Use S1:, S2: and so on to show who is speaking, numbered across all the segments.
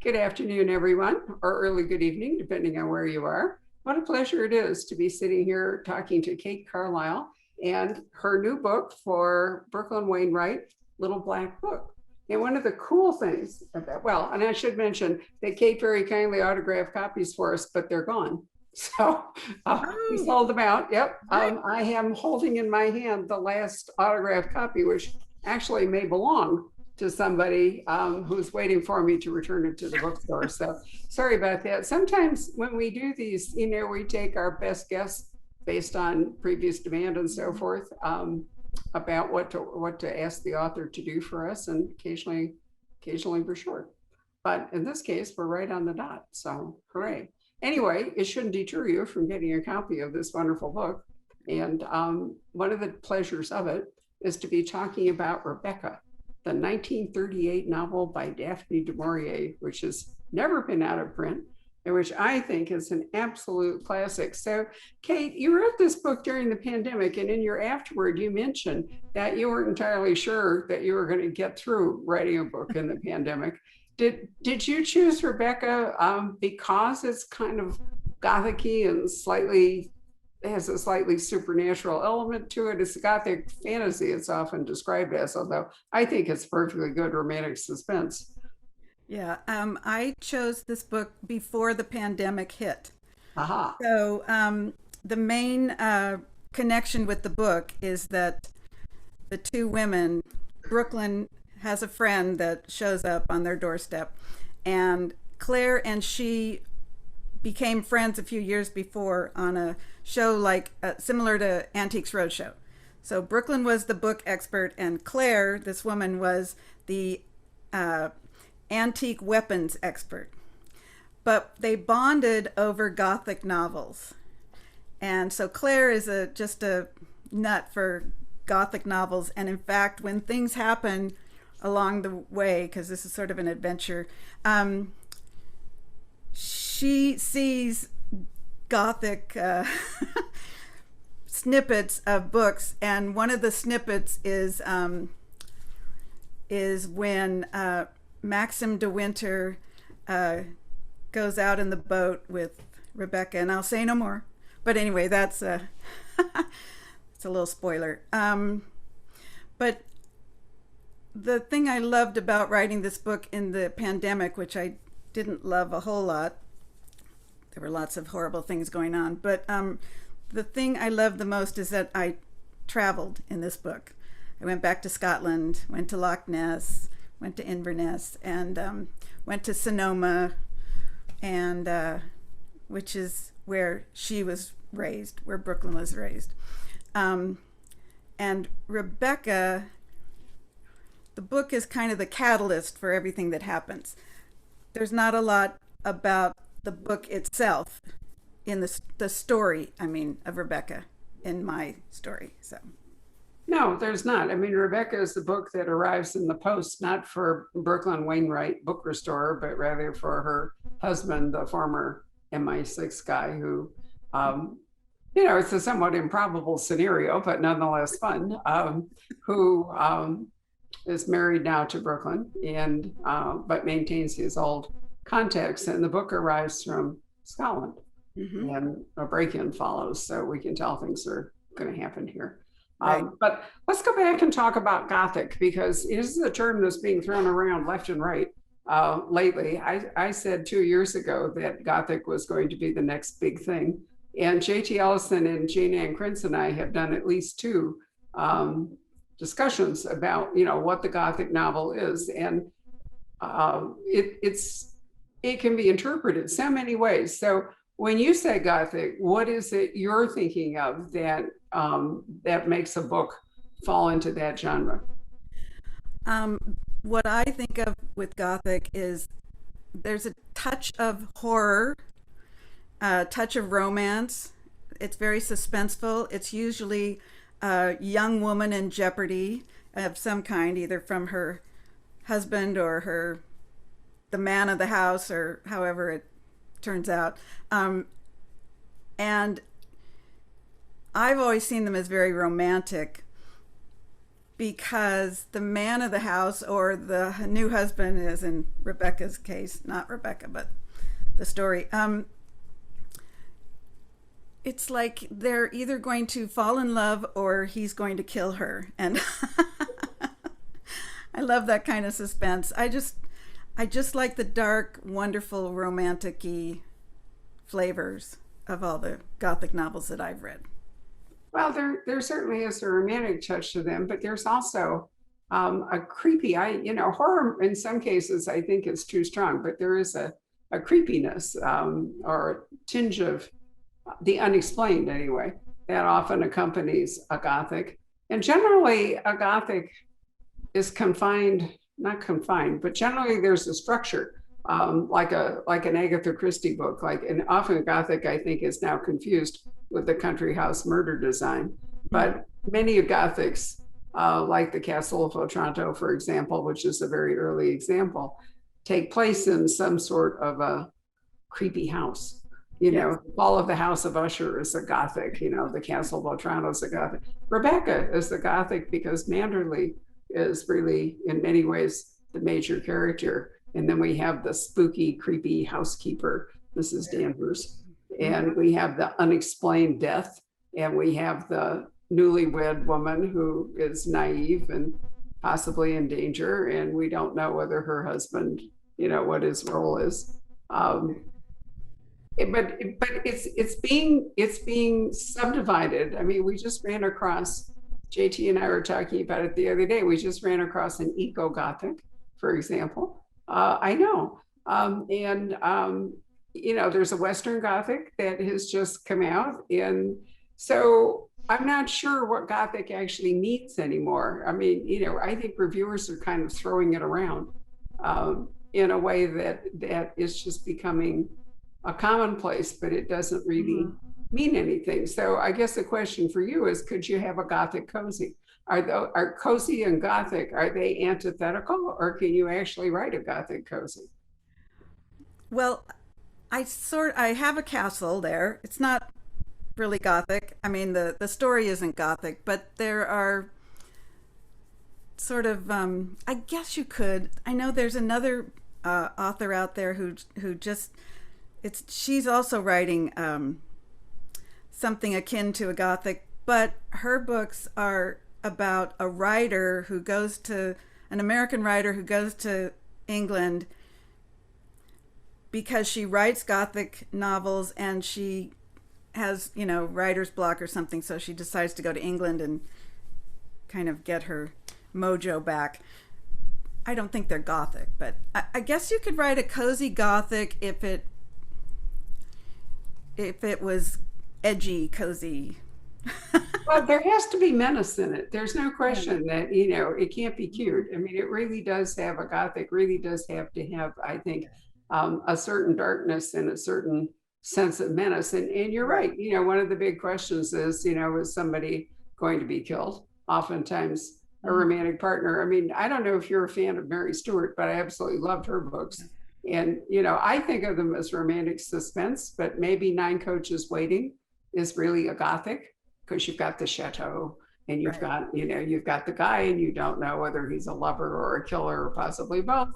S1: Good afternoon, everyone, or early good evening, depending on where you are. What a pleasure it is to be sitting here talking to Kate Carlisle and her new book for Brooklyn Wainwright, Little Black Book. And one of the cool things about, well, and I should mention that Kate very kindly autographed copies for us, but they're gone. So we
S2: Oh,
S1: sold them out. Yep.
S2: right.
S1: I am holding in my hand the last autographed copy, which actually may belong to somebody who's waiting for me to return it to the bookstore. So sorry about that. Sometimes when we do these, we take our best guess based on previous demand and so forth about what to ask the author to do for us, and occasionally we're short. But in this case, we're right on the dot. So hooray. Anyway, it shouldn't deter you from getting a copy of this wonderful book. And one of the pleasures of it is to be talking about Rebecca, the 1938 novel by Daphne du Maurier, which has never been out of print, and which I think is an absolute classic. So, Kate, you wrote this book during the pandemic, and in your afterward, you mentioned that you weren't entirely sure that you were going to get through writing a book in the pandemic. Did you choose Rebecca because it's kind of gothicy and has a slightly supernatural element to it? It's Gothic fantasy, it's often described as, although I think it's perfectly good romantic suspense.
S2: Yeah, I chose this book before the pandemic hit.
S1: Aha.
S2: So the main connection with the book is that the two women, Brooklyn has a friend that shows up on their doorstep, and Claire and she became friends a few years before on a show like similar to Antiques Roadshow. So Brooklyn was the book expert, and Claire, this woman, was the uh, antique weapons expert. But they bonded over Gothic novels, and so Claire is just a nut for Gothic novels. And in fact, when things happen along the way, because this is sort of an adventure, she sees Gothic snippets of books, and one of the snippets is when Maxim de Winter goes out in the boat with Rebecca, and I'll say no more. But anyway, that's it's a little spoiler. But the thing I loved about writing this book in the pandemic, which I didn't love a whole lot, there were lots of horrible things going on, but the thing I loved the most is that I traveled in this book. I went back to Scotland, went to Loch Ness, went to Inverness, and went to Sonoma, and which is where she was raised, where Brooklyn was raised. And Rebecca, the book is kind of the catalyst for everything that happens. There's not a lot about the book itself in the story, of Rebecca in my story. So
S1: No, there's not. I mean, Rebecca is the book that arrives in the post, not for Brooklyn Wainwright book restorer, but rather for her husband, the former MI6 guy who, it's a somewhat improbable scenario, but nonetheless fun, who is married now to Brooklyn and but maintains his old contacts. And the book arrives from Scotland,
S2: mm-hmm.
S1: and a break-in follows, so we can tell things are going to happen here.
S2: Right.
S1: But let's go back and talk about Gothic, because this is a term that's being thrown around left and right lately. I said 2 years ago that Gothic was going to be the next big thing. And J.T. Ellison and Jane Ann Krentz and I have done at least two discussions about, what the Gothic novel is. And it can be interpreted so many ways. So when you say Gothic, what is it you're thinking of that makes a book fall into that genre?
S2: What I think of with Gothic is there's a touch of horror, a touch of romance. It's very suspenseful. It's usually a young woman in jeopardy of some kind, either from her husband or the man of the house, or however it turns out. And I've always seen them as very romantic because the man of the house, or the new husband, is in Rebecca's case, not Rebecca, but the story. It's like they're either going to fall in love or he's going to kill her, and I love that kind of suspense. I just like the dark, wonderful, romantic-y flavors of all the Gothic novels that I've read.
S1: Well, there certainly is a romantic touch to them, but there's also a creepy, horror in some cases I think is too strong, but there is a creepiness or a tinge of the unexplained anyway, that often accompanies a Gothic. And generally a Gothic is not confined, but generally there's a structure, like an Agatha Christie book, and often Gothic I think is now confused with the country house murder design. But many of Gothics, like the Castle of Otranto, for example, which is a very early example, take place in some sort of a creepy house. All of the House of Usher is a Gothic, the Castle of Otranto is a Gothic. Rebecca is the Gothic because Manderley is really, in many ways, the major character. And then we have the spooky, creepy housekeeper, Mrs. Danvers. And we have the unexplained death. And we have the newlywed woman who is naive and possibly in danger. And we don't know whether her husband, what his role is. But it's being subdivided. I mean, we just ran across, JT and I were talking about it the other day. We just ran across an eco Gothic, for example. I know, there's a Western Gothic that has just come out, and so I'm not sure what Gothic actually means anymore. I mean, I think reviewers are kind of throwing it around in a way that is just becoming a commonplace, but it doesn't really mean anything. So I guess the question for you is, could you have a Gothic cozy? Are cozy and Gothic, are they antithetical, or can you actually write a Gothic cozy?
S2: Well, I have a castle there. It's not really Gothic. I mean, the story isn't Gothic, but there are sort of, I guess you could. I know there's another author out there who just, she's also writing something akin to a Gothic, but her books are about a writer who goes to, an American writer who goes to England because she writes Gothic novels and she has, writer's block or something, so she decides to go to England and kind of get her mojo back. I don't think they're Gothic, but I guess you could write a cozy Gothic if it was edgy, cozy.
S1: Well, there has to be menace in it. There's no question that, it can't be cute. I mean, it really does have, a Gothic really does have to have, I think, a certain darkness and a certain sense of menace. And you're right. One of the big questions is, is somebody going to be killed? Oftentimes a romantic partner. I mean, I don't know if you're a fan of Mary Stewart, but I absolutely loved her books. And, I think of them as romantic suspense, but maybe Nine Coaches Waiting is really a Gothic, because you've got the chateau and you've got, you've got the guy and you don't know whether he's a lover or a killer or possibly both.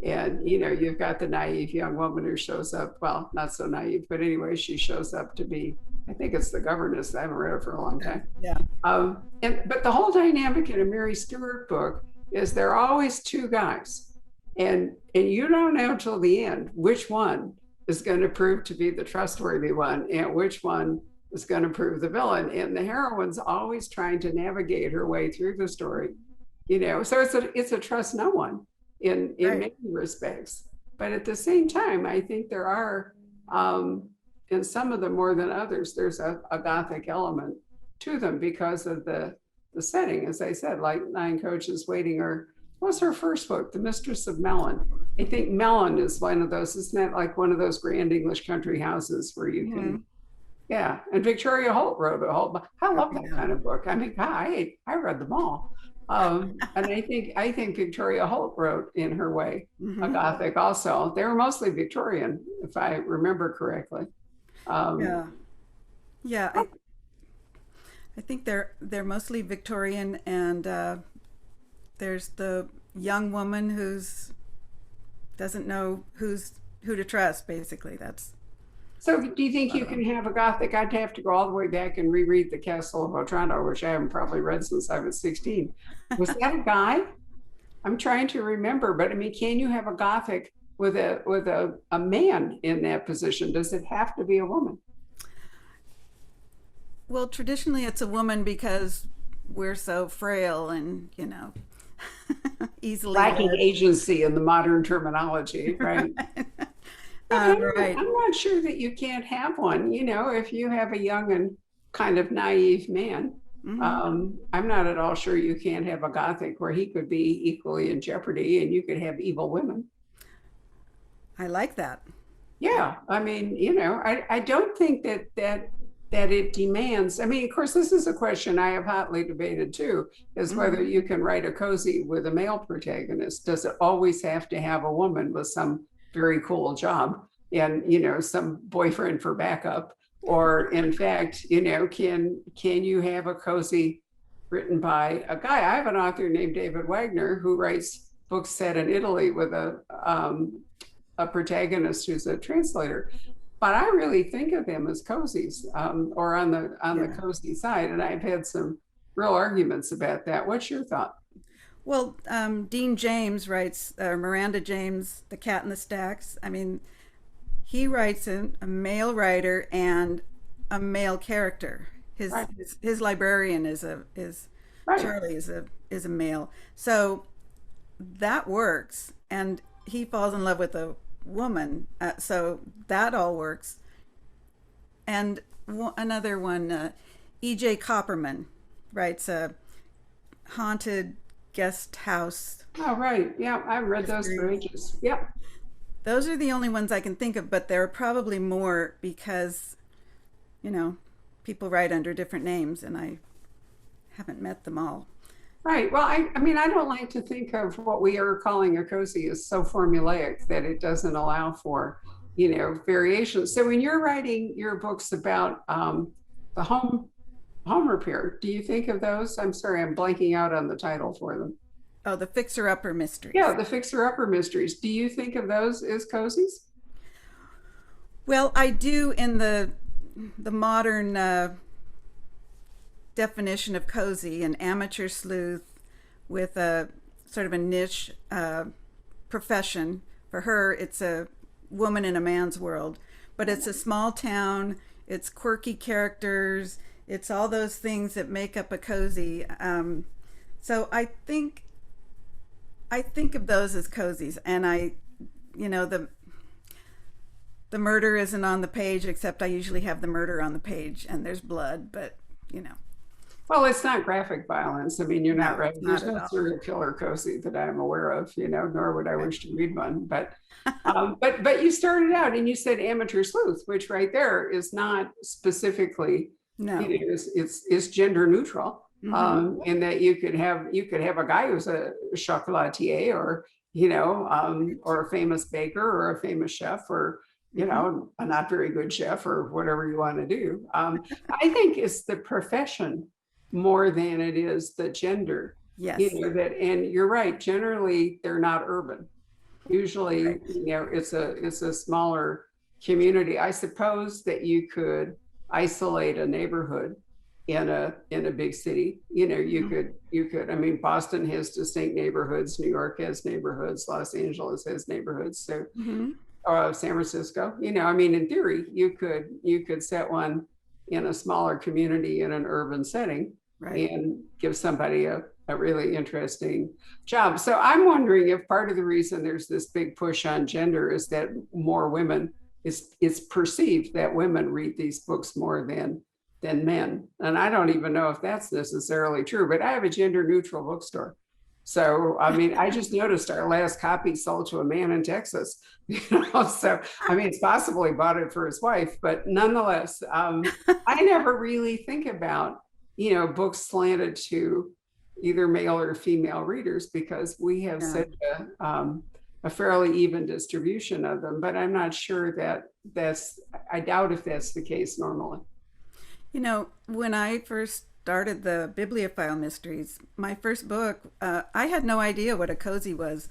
S1: And, you've got the naive young woman who shows up, well, not so naive, but anyway, she shows up to be, I think it's the governess. I haven't read it for a long time.
S2: Yeah.
S1: But the whole dynamic in a Mary Stewart book is there are always two guys. And you don't know till the end which one is going to prove to be the trustworthy one and which one is going to prove the villain. And the heroine's always trying to navigate her way through the story, so it's a trust no one in many respects. But at the same time, I think there are, in some of them more than others, there's a Gothic element to them because of the setting, as I said, like Nine Coaches Waiting, or what's her first book, The Mistress of Mellon. I think Mellon is one of those, isn't that like one of those grand English country houses where you can, yeah. And Victoria Holt wrote a whole, I love that kind of book. I mean, I read them all. And I think Victoria Holt wrote, in her way, a Gothic also. They were mostly Victorian, if I remember correctly.
S2: Yeah. I think they're mostly Victorian, and there's the young woman who's doesn't know who to trust. Basically, that's
S1: So do you
S2: a
S1: think
S2: lot
S1: you
S2: of
S1: can
S2: them.
S1: have a Gothic? I'd have to go all the way back and reread The Castle of Otranto, which I haven't probably read since I was 16. Was that a guy? I'm trying to remember, but I mean, can you have a Gothic with a man in that position? Does it have to be a woman?
S2: Well, traditionally, it's a woman because we're so frail and easily
S1: Lacking
S2: led.
S1: agency in the modern terminology, right? But
S2: Right.
S1: I'm not sure that you can't have one. If you have a young and kind of naive man,
S2: Hmm.
S1: I'm not at all sure you can't have a Gothic where he could be equally in jeopardy and you could have evil women.
S2: I like that. I,
S1: Yeah, I mean, I don't think that it demands. I mean, of course, this is a question I have hotly debated too, is whether
S2: mhm.
S1: you can write a cozy with a male protagonist. Does it always have to have a woman with some very cool job and some boyfriend for backup? Or in fact, can you have a cozy written by a guy? I have an author named David Wagner who writes books set in Italy with a protagonist who's a translator. But I really think of them as cozies, or on the
S2: Yeah.
S1: cozy side, and I've had some real arguments about that. What's your thought?
S2: Well, Dean James writes, Miranda James, The Cat in the Stacks. I mean, he writes a male writer and a male character. His,
S1: Right,
S2: his his librarian is
S1: right.
S2: Charlie is a male. So that works, and he falls in love with a woman. So that all works. And another one, E.J. Copperman writes a haunted guest house
S1: Oh, right. Yeah, I've read those for
S2: mysteries.
S1: ages. Yep.
S2: Those are the only ones I can think of, but there are probably more because, you know, people write under different names and I haven't met them all.
S1: Right. Well, I mean, I don't like to think of what we are calling a cozy as so formulaic that it doesn't allow for, variations. So when you're writing your books about the home repair, do you think of those? I'm sorry, I'm blanking out on the title for them.
S2: Oh, the Fixer Upper
S1: Yeah,
S2: Mysteries.
S1: the fixer-upper mysteries. Do you think of those as cozies?
S2: Well, I do in the modern definition of cozy, an amateur sleuth with a sort of a niche profession. For her, it's a woman in a man's world, but it's a small town. It's quirky characters. It's all those things that make up a cozy. So I think of those as cozies, and the murder isn't on the page, except I usually have the murder on the page, and there's blood, but you know,
S1: Well, it's not graphic violence. I mean, you're not
S2: no,
S1: right.
S2: it's not
S1: There's
S2: at
S1: no
S2: all.
S1: serial killer cozy that I'm aware of, nor would I
S2: Right.
S1: wish to read one. But you started out and you said amateur sleuth, which right there is not specifically,
S2: No.
S1: it's gender neutral.
S2: Mm-hmm.
S1: In that you could have a guy who's a chocolatier or or a famous baker or a famous chef or
S2: Mm-hmm.
S1: a not very good chef or whatever you want to do. I think it's the profession more than it is the gender.
S2: Yes.
S1: And you're right, generally they're not urban. Usually,
S2: Right.
S1: it's a smaller community. I suppose that you could isolate a neighborhood in a big city.
S2: Mm-hmm.
S1: I mean, Boston has distinct neighborhoods, New York has neighborhoods, Los Angeles has neighborhoods. So
S2: Mm-hmm.
S1: San Francisco. I mean, in theory, you could set one in a smaller community in an urban setting
S2: Right.
S1: and give somebody a really interesting job. So I'm wondering if part of the reason there's this big push on gender is that more women it's perceived that women read these books more than men. And I don't even know if that's necessarily true, but I have a gender neutral bookstore. So, I mean, I just noticed our last copy sold to a man in Texas. So, I mean, it's possible he bought it for his wife, but nonetheless, I never really think about, books slanted to either male or female readers because we have
S2: Yeah.
S1: such a fairly even distribution of them. But I'm not sure I doubt if that's the case normally.
S2: When I first started the Bibliophile Mysteries, my first book, I had no idea what a cozy was.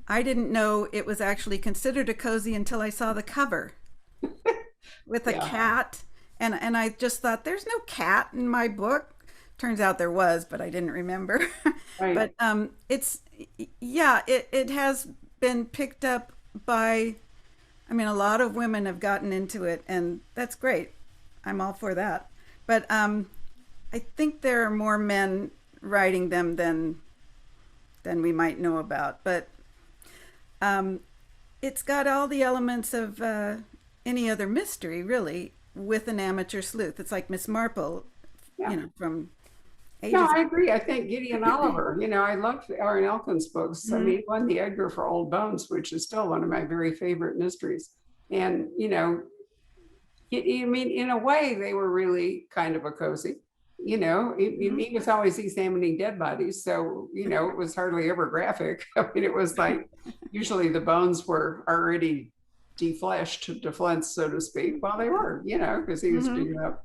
S2: I didn't know it was actually considered a cozy until I saw the cover with a
S1: Yeah,
S2: cat. And I just thought, there's no cat in my book. Turns out there was, but I didn't remember.
S1: right.
S2: But it's, yeah, it has been picked up by, I mean, a lot of women have gotten into it, and that's great. I'm all for that. But I think there are more men writing them than we might know about. But it's got all the elements of any other mystery, really, with an amateur sleuth. It's like Miss Marple,
S1: Yeah.
S2: from
S1: No,
S2: ages
S1: I
S2: ago.
S1: agree. I think Gideon Oliver, I loved Aaron Elkin's books. I mean, he won the Edgar for Old Bones, which is still one of my very favorite mysteries. And, I mean, in a way, they were really kind of a cozy. He was always examining dead bodies. So, it was hardly ever graphic. I mean, it was like usually the bones were already defleshed, so to speak. Well, they were, because he was
S2: Mm-hmm.
S1: digging up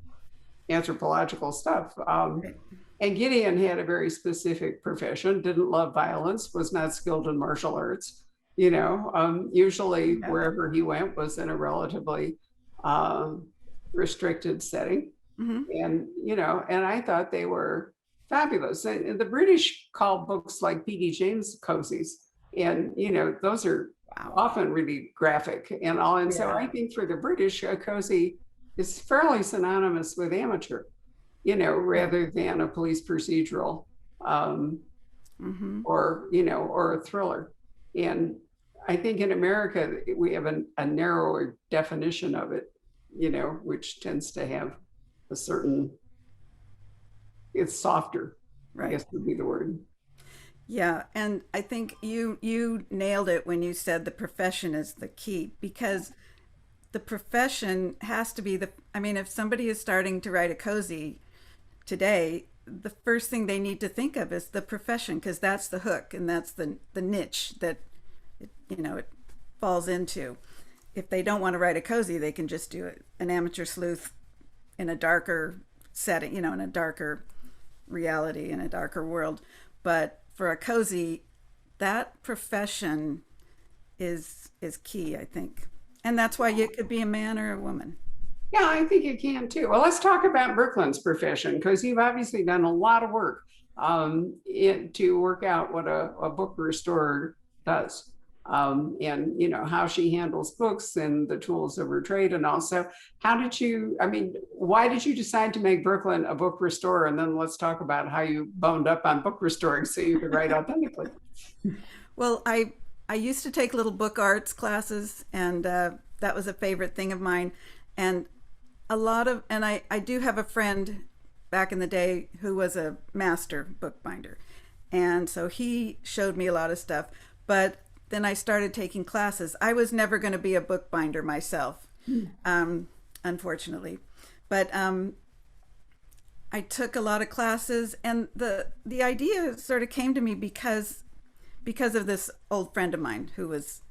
S1: anthropological stuff.
S2: Right.
S1: And Gideon had a very specific profession, didn't love violence, was not skilled in martial arts. Usually
S2: Yeah.
S1: wherever he went was in a relatively uh, restricted setting.
S2: Mm-hmm.
S1: And I thought they were fabulous. And the British call books like P.D. James cozies. And, those are
S2: Wow.
S1: often really graphic and all. And so
S2: Yeah.
S1: I think for the British, a cozy is fairly synonymous with amateur,
S2: Yeah.
S1: rather than a police procedural, um,
S2: Mm-hmm.
S1: or a thriller. And I think in America, we have a narrower definition of it, which tends to have a certain, it's softer, I
S2: Right.
S1: guess would be the word.
S2: Yeah, and I think you nailed it when you said the profession is the key, because the profession has to be the, I mean, if somebody is starting to write a cozy today, the first thing they need to think of is the profession, because that's the hook and that's the niche that it falls into. If they don't want to write a cozy, they can just do an amateur sleuth in a darker setting, in a darker reality, in a darker world. But for a cozy, that profession is key, I think. And that's why you could be a man or a woman.
S1: Yeah, I think you can too. Well, let's talk about Brooklyn's profession, because you've obviously done a lot of work to work out what a book restorer does. And how she handles books and the tools of her trade. And also, why did you decide to make Brooklyn a book restorer? And then let's talk about how you boned up on book restoring so you could write authentically.
S2: Well, I used to take little book arts classes, and that was a favorite thing of mine. And I do have a friend back in the day who was a master bookbinder. And so he showed me a lot of stuff. But then I started taking classes. I was never going to be a bookbinder myself, unfortunately. But I took a lot of classes, and the idea sort of came to me because of this old friend of mine who was,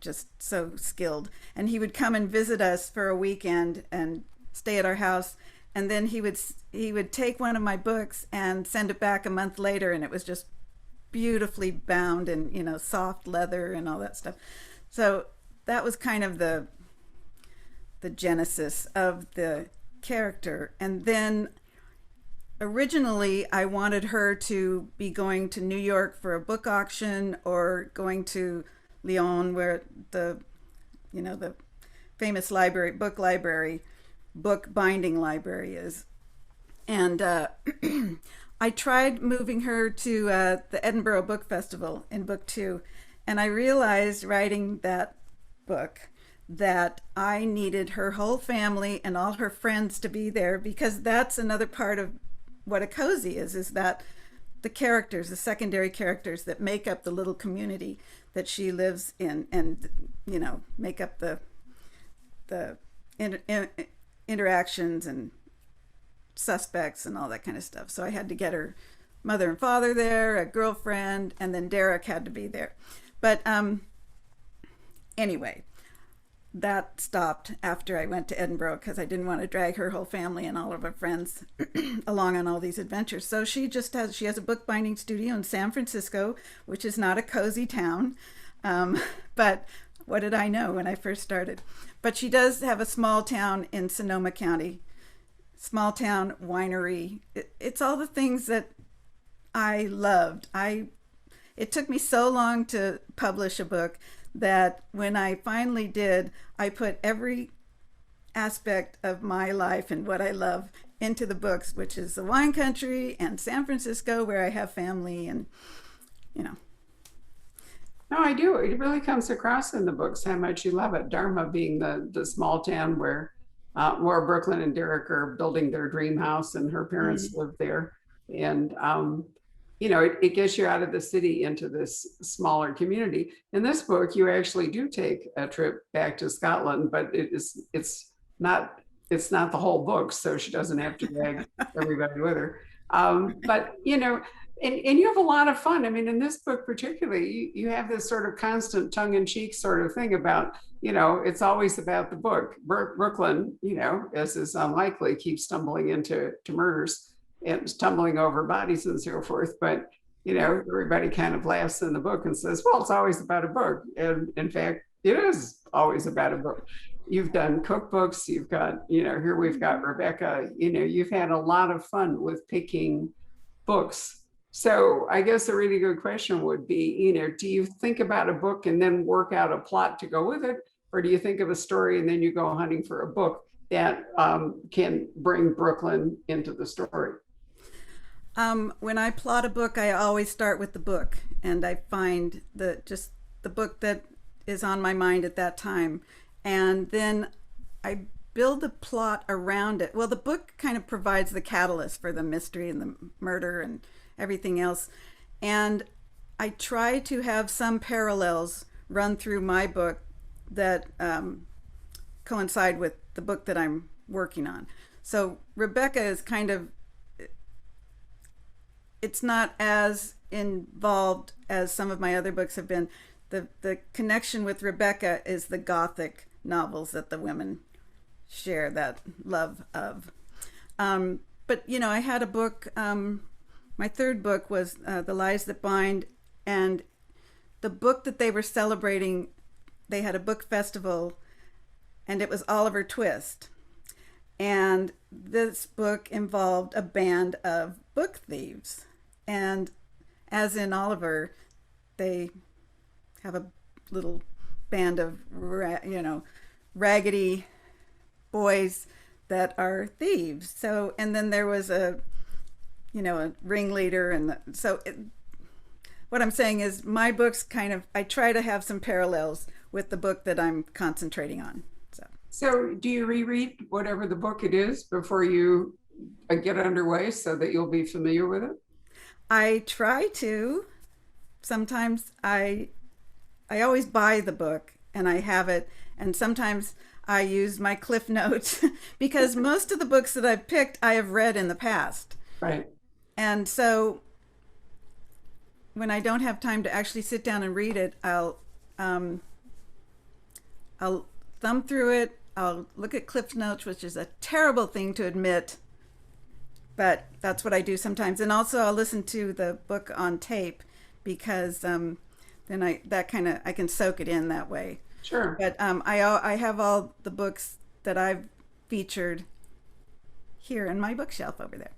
S2: just so skilled. And he would come and visit us for a weekend and stay at our house. And then he would take one of my books and send it back a month later, and it was just beautifully bound and soft leather and all that stuff. So that was kind of the genesis of the character. And then originally I wanted her to be going to New York for a book auction, or going to Lyon, where the famous book binding library is. And I tried moving her to the Edinburgh Book Festival in book 2, and I realized writing that book that I needed her whole family and all her friends to be there, because that's another part of what a cozy is that the secondary characters that make up the little community that she lives in, and make up the interactions and suspects and all that kind of stuff. So I had to get her mother and father there, a girlfriend, and then Derek had to be there. But anyway, that stopped after I went to Edinburgh because I didn't want to drag her whole family and all of her friends along on all these adventures. So she has a bookbinding studio in San Francisco, which is not a cozy town. But what did I know when I first started? But she does have a small town in Sonoma County, small town winery. It's all the things that I loved. It took me so long to publish a book that when I finally did, I put every aspect of my life and what I love into the books, which is the wine country and San Francisco, where I have family, and you know.
S1: No, I do. It really comes across in the books how much you love it. Dharma being the small town where Brooklyn and Derek are building their dream house, and her parents live there. And it gets you out of the city into this smaller community. In this book, you actually do take a trip back to Scotland, but it's not the whole book, so she doesn't have to drag everybody with her. But and you have a lot of fun. I mean, in this book particularly, you have this sort of constant tongue-in-cheek sort of thing about, it's always about the book. Brooklyn, as is unlikely, keeps stumbling into murders and stumbling over bodies and so forth. But, everybody kind of laughs in the book and says, well, it's always about a book. And in fact, it is always about a book. You've done cookbooks, you've got, here we've got Rebecca, you've had a lot of fun with picking books. So I guess a really good question would be, do you think about a book and then work out a plot to go with it? Or do you think of a story and then you go hunting for a book that can bring Brooklyn into the story?
S2: When I plot a book, I always start with the book, and I find the book that is on my mind at that time. And then I build the plot around it. Well, the book kind of provides the catalyst for the mystery and the murder and everything else. And I try to have some parallels run through my book that coincide with the book that I'm working on. So Rebecca is kind of, it's not as involved as some of my other books have been. The connection with Rebecca is the Gothic novels that the women share that love of. But I had a book, my third book was The Lies That Bind, and the book that they were celebrating, they had a book festival, and it was Oliver Twist. And this book involved a band of book thieves. And as in Oliver, they have a little band of, raggedy boys that are thieves. So, and then there was a ringleader. And what I'm saying is my books I try to have some parallels with the book that I'm concentrating on.
S1: So do you reread whatever the book it is before you get underway so that you'll be familiar with it?
S2: I try to. Sometimes I always buy the book and I have it, and sometimes I use my Cliff Notes because most of the books that I've picked I have read in the past.
S1: Right.
S2: And so when I don't have time to actually sit down and read it, I'll thumb through it. I'll look at Cliff Notes, which is a terrible thing to admit, but that's what I do sometimes. And also I'll listen to the book on tape because then I can soak it in that way.
S1: Sure.
S2: But I have all the books that I've featured here in my bookshelf over there.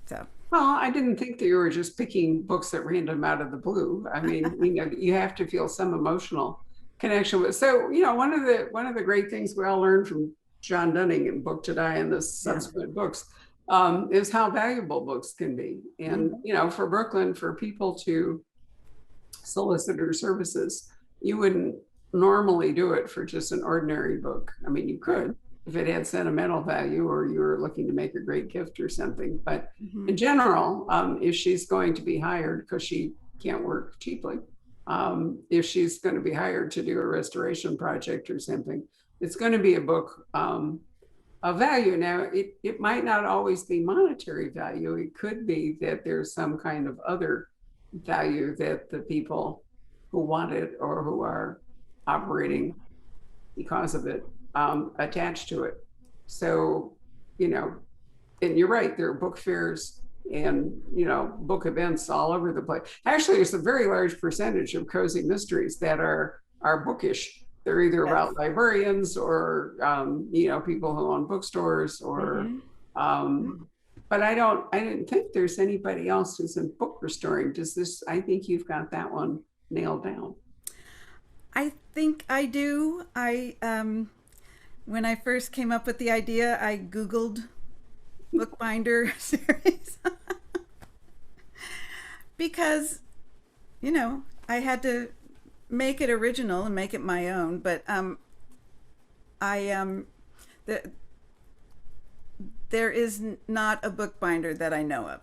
S2: So.
S1: Well, I didn't think that you were just picking books at random out of the blue. I mean, you have to feel some emotional connection with. So, one of the great things we all learned from John Dunning in Book to Die and the subsequent books is how valuable books can be. And, for Brooklyn, for people to solicit her services, you wouldn't normally do it for just an ordinary book. I mean, you could if it had sentimental value or you were looking to make a great gift or something. But in general, if she's going to be hired, because she can't work cheaply, if she's going to be hired to do a restoration project or something, it's going to be a book of value. Now, it might not always be monetary value. It could be that there's some kind of other value that the people who want it or who are operating because of it attached to it. So, you know, and you're right, there are book fairs and, you know, book events all over the place. Actually, there's a very large percentage of cozy mysteries that are bookish. They're either
S2: Yes.
S1: about librarians or, you know, people who own bookstores or, but I didn't think there's anybody else who's in book restoring. Does this, I think you've got that one nailed down.
S2: I think I do. When I first came up with the idea, I Googled bookbinder series because, you know, I had to make it original and make it my own. But the, there is not a bookbinder that I know of.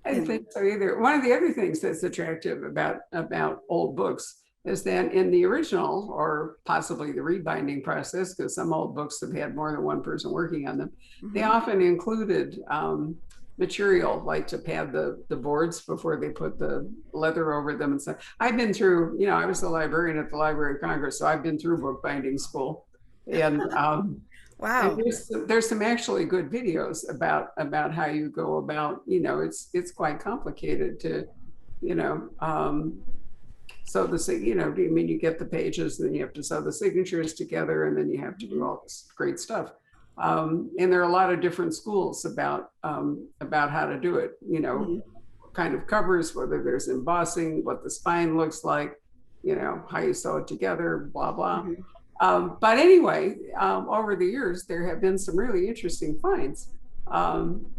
S1: I didn't think so either. One of the other things that's attractive about old books is that in the original, or possibly the rebinding process, because some old books have had more than one person working on them, they often included material like to pad the boards before they put the leather over them and stuff. I've been through, you know, I was the librarian at the Library of Congress, so I've been through bookbinding school. And
S2: Wow.
S1: and there's some actually good videos about how you go about, you know, it's quite complicated to, you know, sew the, you know, I mean, you get the pages, and then you have to sew the signatures together, and then you have to do all this great stuff. And there are a lot of different schools about how to do it, you know, what kind of covers, whether there's embossing, what the spine looks like, you know, how you sew it together, blah, blah. But anyway, over the years, there have been some really interesting finds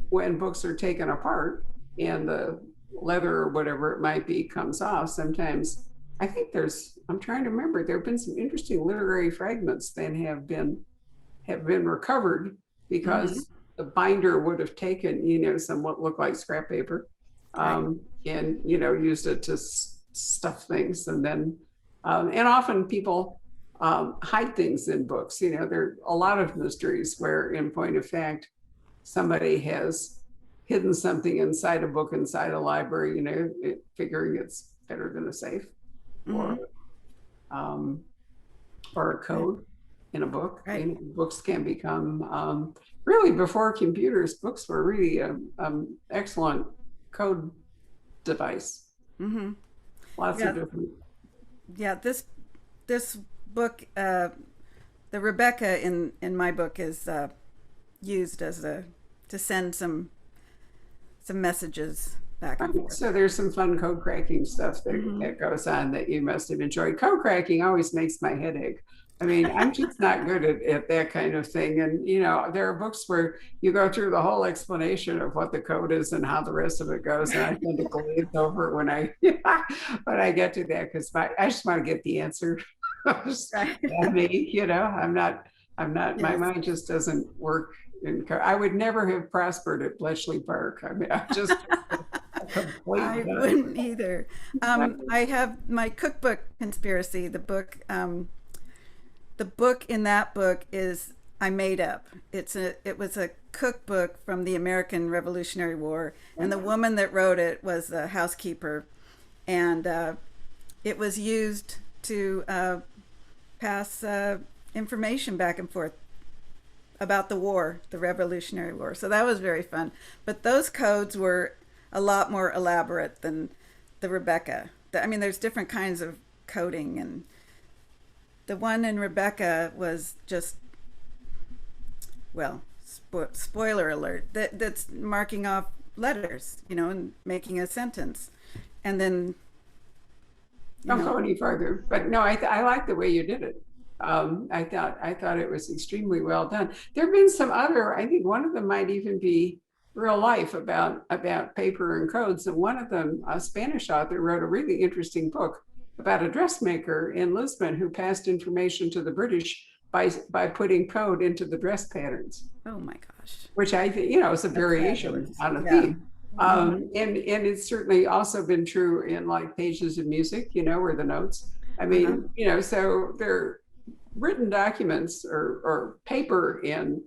S1: when books are taken apart and the leather or whatever it might be comes off. Sometimes I think I'm trying to remember, there have been some interesting literary fragments that have been recovered because the binder would have taken, you know, some what looked like scrap paper and, you know, used it to stuff things. And then, and often people hide things in books. You know, there are a lot of mysteries where, in point of fact, somebody has hidden something inside a book, inside a library, you know, figuring it's better than a safe or a code in a book. You know, books can become, really before computers, books were really an excellent code device. Lots of different.
S2: Yeah, this book, the Rebecca in my book is used as to send some messages back and forth.
S1: So there's some fun code cracking stuff that goes on that you must have enjoyed. Code cracking always makes my head ache. I mean, I'm just not good at that kind of thing. And, you know, there are books where you go through the whole explanation of what the code is and how the rest of it goes. And I tend to glaze over when I get to that, because I just want to get the answer. Me, you know, I'm not, my mind just doesn't work. I would never have prospered at Bletchley Park. I mean, I just
S2: I wouldn't either. I have my cookbook conspiracy. The book in that book is I made up. It was a cookbook from the American Revolutionary War, and the woman that wrote it was a housekeeper, and it was used to pass information back and forth about the war, the Revolutionary War. So that was very fun. But those codes were a lot more elaborate than the Rebecca. I mean, there's different kinds of coding, and the one in Rebecca was just, well, spoiler alert, that's marking off letters, you know, and making a sentence. And then
S1: don't go any further. But no, I like the way you did it. I thought it was extremely well done. There have been some other, I think one of them might even be real life about paper and codes. And one of them, a Spanish author, wrote a really interesting book about a dressmaker in Lisbon who passed information to the British by putting code into the dress patterns.
S2: Oh my gosh.
S1: Which I think, you know, is a variation on a theme. And it's certainly also been true in like pages of music, you know, where the notes, I mean, you know, so they're written documents or paper and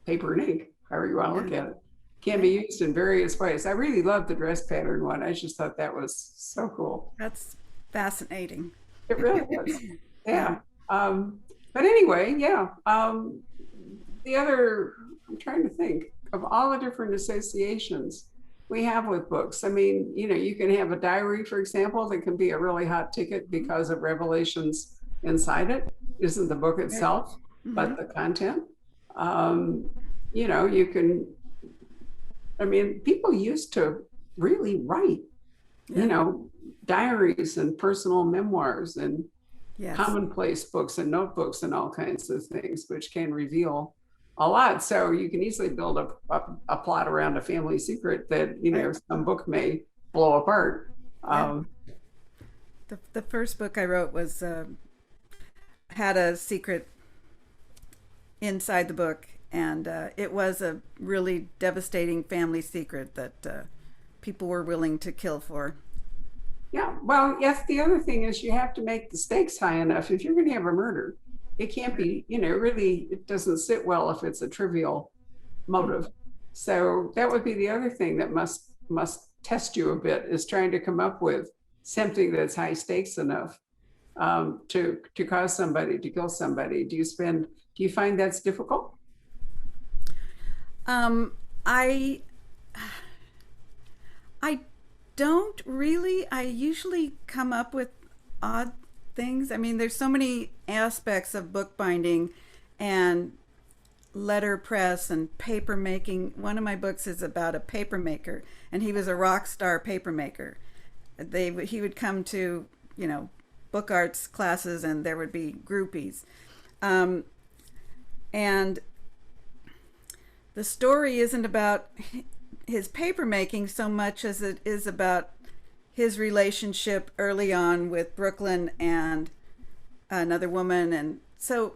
S1: ink, however you want to look at it, can be used in various ways. I really love the dress pattern one. I just thought that was so cool.
S2: That's fascinating.
S1: It really was. Yeah. But anyway, yeah. The other, I'm trying to think of all the different associations we have with books. I mean, you can have a diary, for example, that can be a really hot ticket because of revelations inside it. Isn't the book
S2: Right.
S1: itself,
S2: Mm-hmm.
S1: but the content. Um, you can, I mean, people used to really write, you
S2: Yeah.
S1: know, diaries and personal memoirs and
S2: Yes.
S1: commonplace books and notebooks and all kinds of things, which can reveal a lot. So you can easily build a plot around a family secret that,
S2: Right.
S1: some book may blow apart.
S2: Yeah.
S1: Um,
S2: The first book I wrote was had a secret inside the book, and it was a really devastating family secret that people were willing to kill for.
S1: yeah, well, yes, the other thing is you have to make the stakes high enough. If you're going to have a murder, it can't be, really, it doesn't sit well if it's a trivial motive. So that would be the other thing that must test you a bit, is trying to come up with something that's high stakes enough to cause somebody to kill somebody. Do you find that's difficult?
S2: Um, I I don't really. I usually come up with odd things. I mean, there's so many aspects of bookbinding and letterpress and paper making. One of my books is about a paper maker, and he was a rock star paper maker. He would come to book arts classes, and there would be groupies, um, and the story isn't about his paper making so much as it is about his relationship early on with Brooklyn and another woman. And so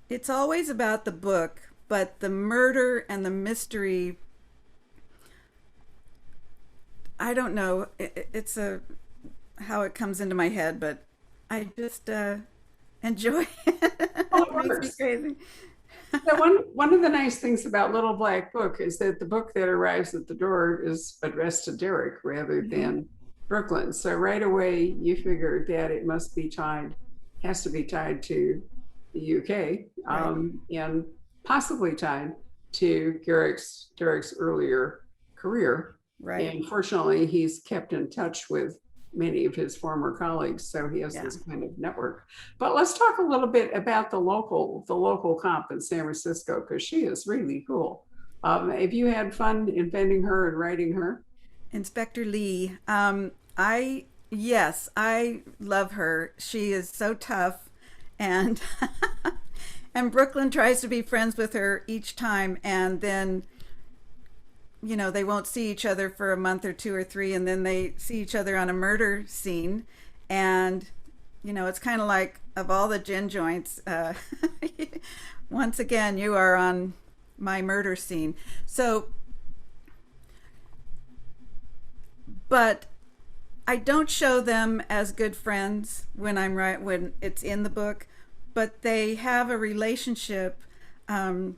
S2: it's always about the book, but the murder and the mystery, I don't know. It's how it comes into my head, but I just enjoy it.
S1: Well,
S2: It
S1: it
S2: makes me
S1: works.
S2: crazy.
S1: So one of the nice things about Little Black Book is that the book that arrives at the door is addressed to Derek rather
S2: Mm-hmm.
S1: than Brooklyn. So right away you figure that it has to be tied to the UK,
S2: Right,
S1: and possibly tied to Derek's earlier career.
S2: right.
S1: And fortunately, he's kept in touch with many of his former colleagues, so he has
S2: Yeah.
S1: this kind of network. But let's talk a little bit about the local comp in San Francisco, because she is really cool. Have you had fun inventing her and writing her?
S2: Inspector Lee. Yes, I love her. She is so tough, and and Brooklyn tries to be friends with her each time, and then they won't see each other for a month or two or three, and then they see each other on a murder scene, and it's kind of like, of all the gin joints, once again you are on my murder scene. So, but I don't show them as good friends when it's in the book, but they have a relationship um,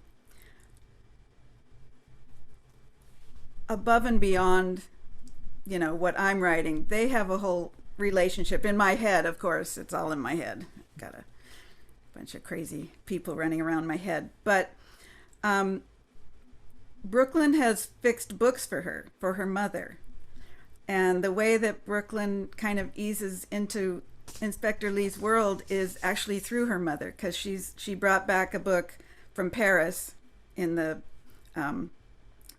S2: above and beyond, what I'm writing. They have a whole relationship in my head. Of course, it's all in my head. Got a bunch of crazy people running around my head, but um, Brooklyn has fixed books for her mother. And the way that Brooklyn kind of eases into Inspector Lee's world is actually through her mother, because she brought back a book from Paris in the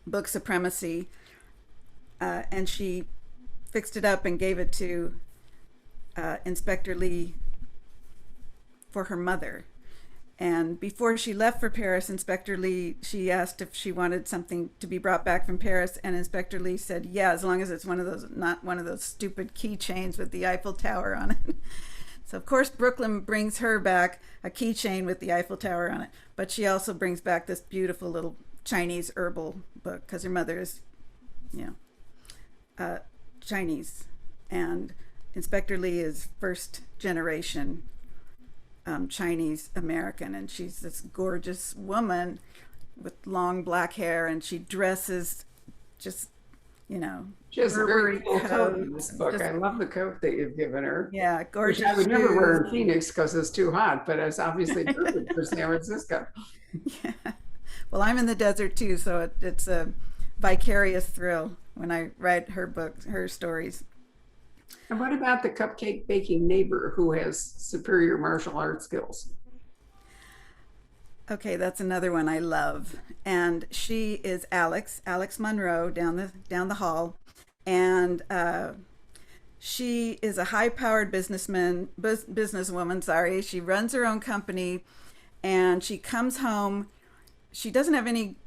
S2: book Supremacy, and she fixed it up and gave it to Inspector Lee for her mother. And before she left for Paris, Inspector Lee, she asked if she wanted something to be brought back from Paris, and Inspector Lee said, yeah, as long as it's not one of those stupid keychains with the Eiffel Tower on it. So of course Brooklyn brings her back a keychain with the Eiffel Tower on it, but she also brings back this beautiful little Chinese herbal book, because her mother is, you know, Chinese, and Inspector Lee is first generation Chinese American, and she's this gorgeous woman with long black hair, and she dresses just you know,
S1: She has a very
S2: Burberry
S1: cool coat in
S2: coats.
S1: this book.
S2: Just,
S1: I love the coat that you've given her,
S2: yeah,
S1: which I
S2: gorgeous
S1: would never wear
S2: shoes.
S1: in Phoenix because it's too hot, but it's obviously perfect for San Francisco.
S2: Yeah. Well, I'm in the desert too, so it's a vicarious thrill when I write her books, her stories.
S1: And what about the cupcake baking neighbor who has superior martial arts skills?
S2: Okay, that's another one I love, and she is Alex Monroe down the hall, and she is a high-powered businesswoman. Sorry, she runs her own company, and she comes home. She doesn't have any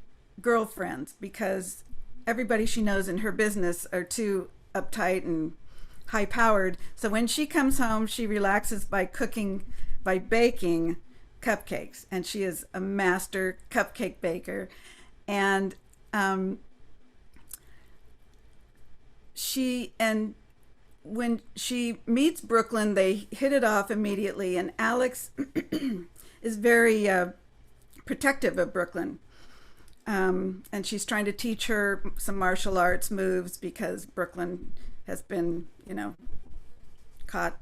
S2: girlfriends because everybody she knows in her business are too uptight and high-powered. So when she comes home, she relaxes by baking cupcakes, and she is a master cupcake baker. And she and when she meets Brooklyn, they hit it off immediately, and Alex is very protective of Brooklyn. And she's trying to teach her some martial arts moves because Brooklyn has been, caught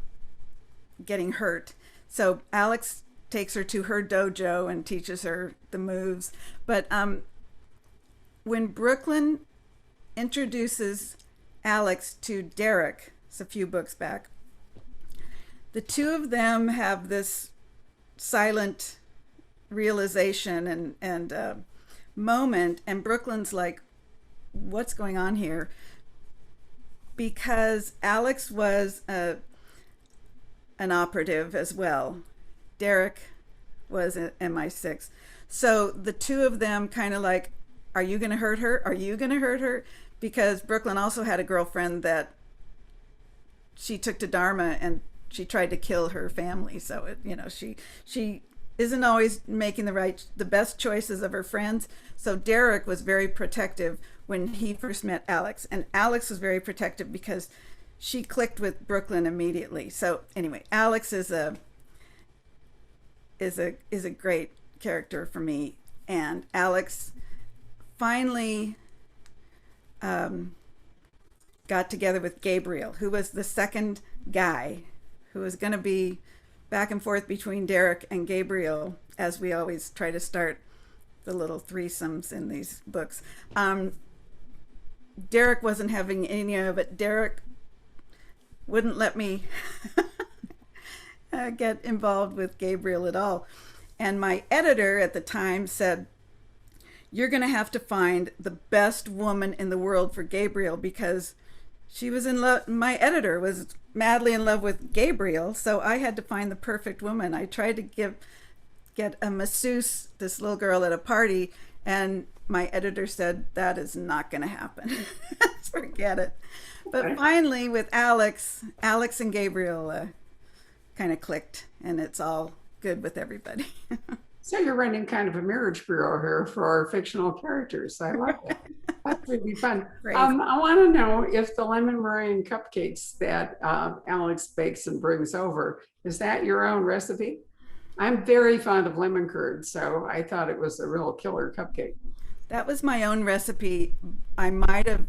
S2: getting hurt. So Alex takes her to her dojo and teaches her the moves. But when Brooklyn introduces Alex to Derek, it's a few books back, the two of them have this silent realization and moment, and Brooklyn's like, what's going on here? Because Alex was an operative as well. Derek was an MI6. So the two of them kind of like, are you going to hurt her? Are you going to hurt her? Because Brooklyn also had a girlfriend that she took to Dharma and she tried to kill her family. So, she isn't always making the best choices of her friends. So Derek was very protective when he first met Alex, and Alex was very protective because she clicked with Brooklyn immediately. So anyway, Alex is a great character for me, and Alex finally got together with Gabriel, who was the second guy who was going to be back and forth between Derek and Gabriel, as we always try to start the little threesomes in these books. Derek wasn't having any of it. Derek wouldn't let me get involved with Gabriel at all. And my editor at the time said, you're going to have to find the best woman in the world for Gabriel, because she was in love. My editor was madly in love with Gabriel, so I had to find the perfect woman. I tried to get a masseuse, this little girl, at a party, and my editor said, that is not going to happen. Forget it. But finally, with Alex and Gabriel kind of clicked, and it's all good with everybody.
S1: So you're running kind of a marriage bureau here for our fictional characters. I love it. That's really fun. I want to know if the lemon meringue cupcakes that Alex bakes and brings over, is that your own recipe? I'm very fond of lemon curd, so I thought it was a real killer cupcake.
S2: That was my own recipe. I might have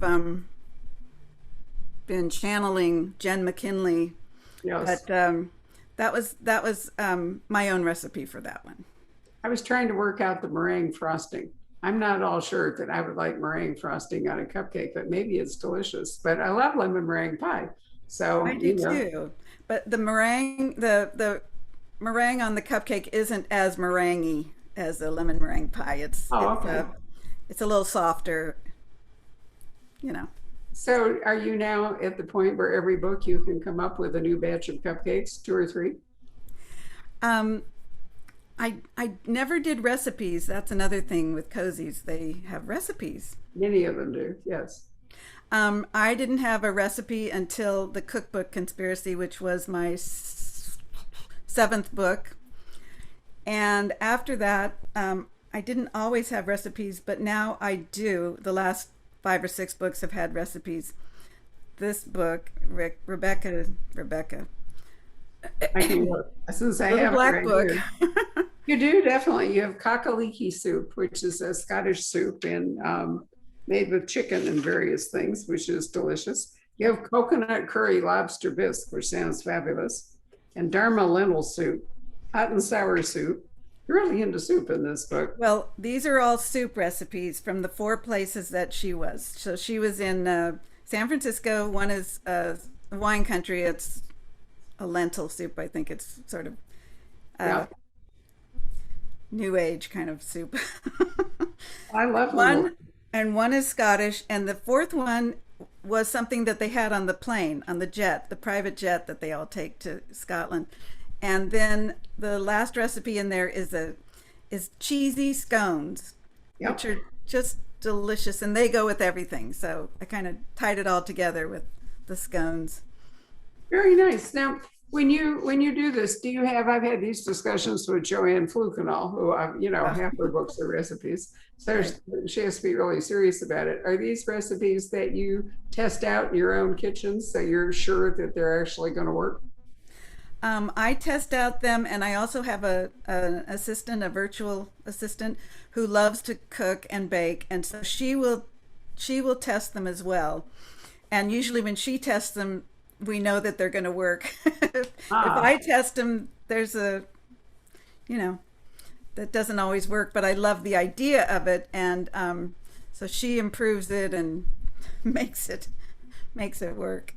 S2: been channeling Jen McKinley,
S1: Yes.
S2: but that was my own recipe for that one.
S1: I was trying to work out the meringue frosting. I'm not all sure that I would like meringue frosting on a cupcake, but maybe it's delicious. But I love lemon meringue pie. So
S2: I do too. But the meringue on the cupcake isn't as meringue as the lemon meringue pie. It's a little softer,
S1: So are you now at the point where every book you can come up with a new batch of cupcakes, 2 or 3?
S2: I never did recipes. That's another thing with cozies. They have recipes.
S1: Many of them do, yes.
S2: I didn't have a recipe until the Cookbook Conspiracy, which was my 7th book. And after that, I didn't always have recipes, but now I do. The last 5 or 6 books have had recipes. This book, Rebecca.
S1: I can look. Since I have
S2: black book.
S1: You do, definitely. You have cockaliki soup, which is a Scottish soup, and made with chicken and various things, which is delicious. You have coconut curry lobster bisque, which sounds fabulous, and Dharma lentil soup, hot and sour soup. You're really into soup in this book.
S2: Well, these are all soup recipes from the 4 places that she was. So she was in San Francisco. One is wine country. It's a lentil soup. I think it's sort of
S1: Yeah,
S2: new age kind of soup.
S1: I love lentil.
S2: One and one is Scottish, and the fourth one was something that they had on the plane, on the jet, the private jet that they all take to Scotland. And then the last recipe in there is cheesy scones, which
S1: Yep.
S2: are just delicious, and they go with everything. So I kind of tied it all together with the scones.
S1: Very nice. Now, when you do this, do you have? I've had these discussions with Joanne Flukenall, who half her books are recipes. So
S2: Right.
S1: she has to be really serious about it. Are these recipes that you test out in your own kitchen so you're sure that they're actually going to work?
S2: I test out them, and I also have an assistant, a virtual assistant, who loves to cook and bake, and so she will test them as well. And usually, when she tests them, we know that they're going to work. If
S1: Ah,
S2: I test them, there's you know, that doesn't always work, but I love the idea of it, and so she improves it and makes it work.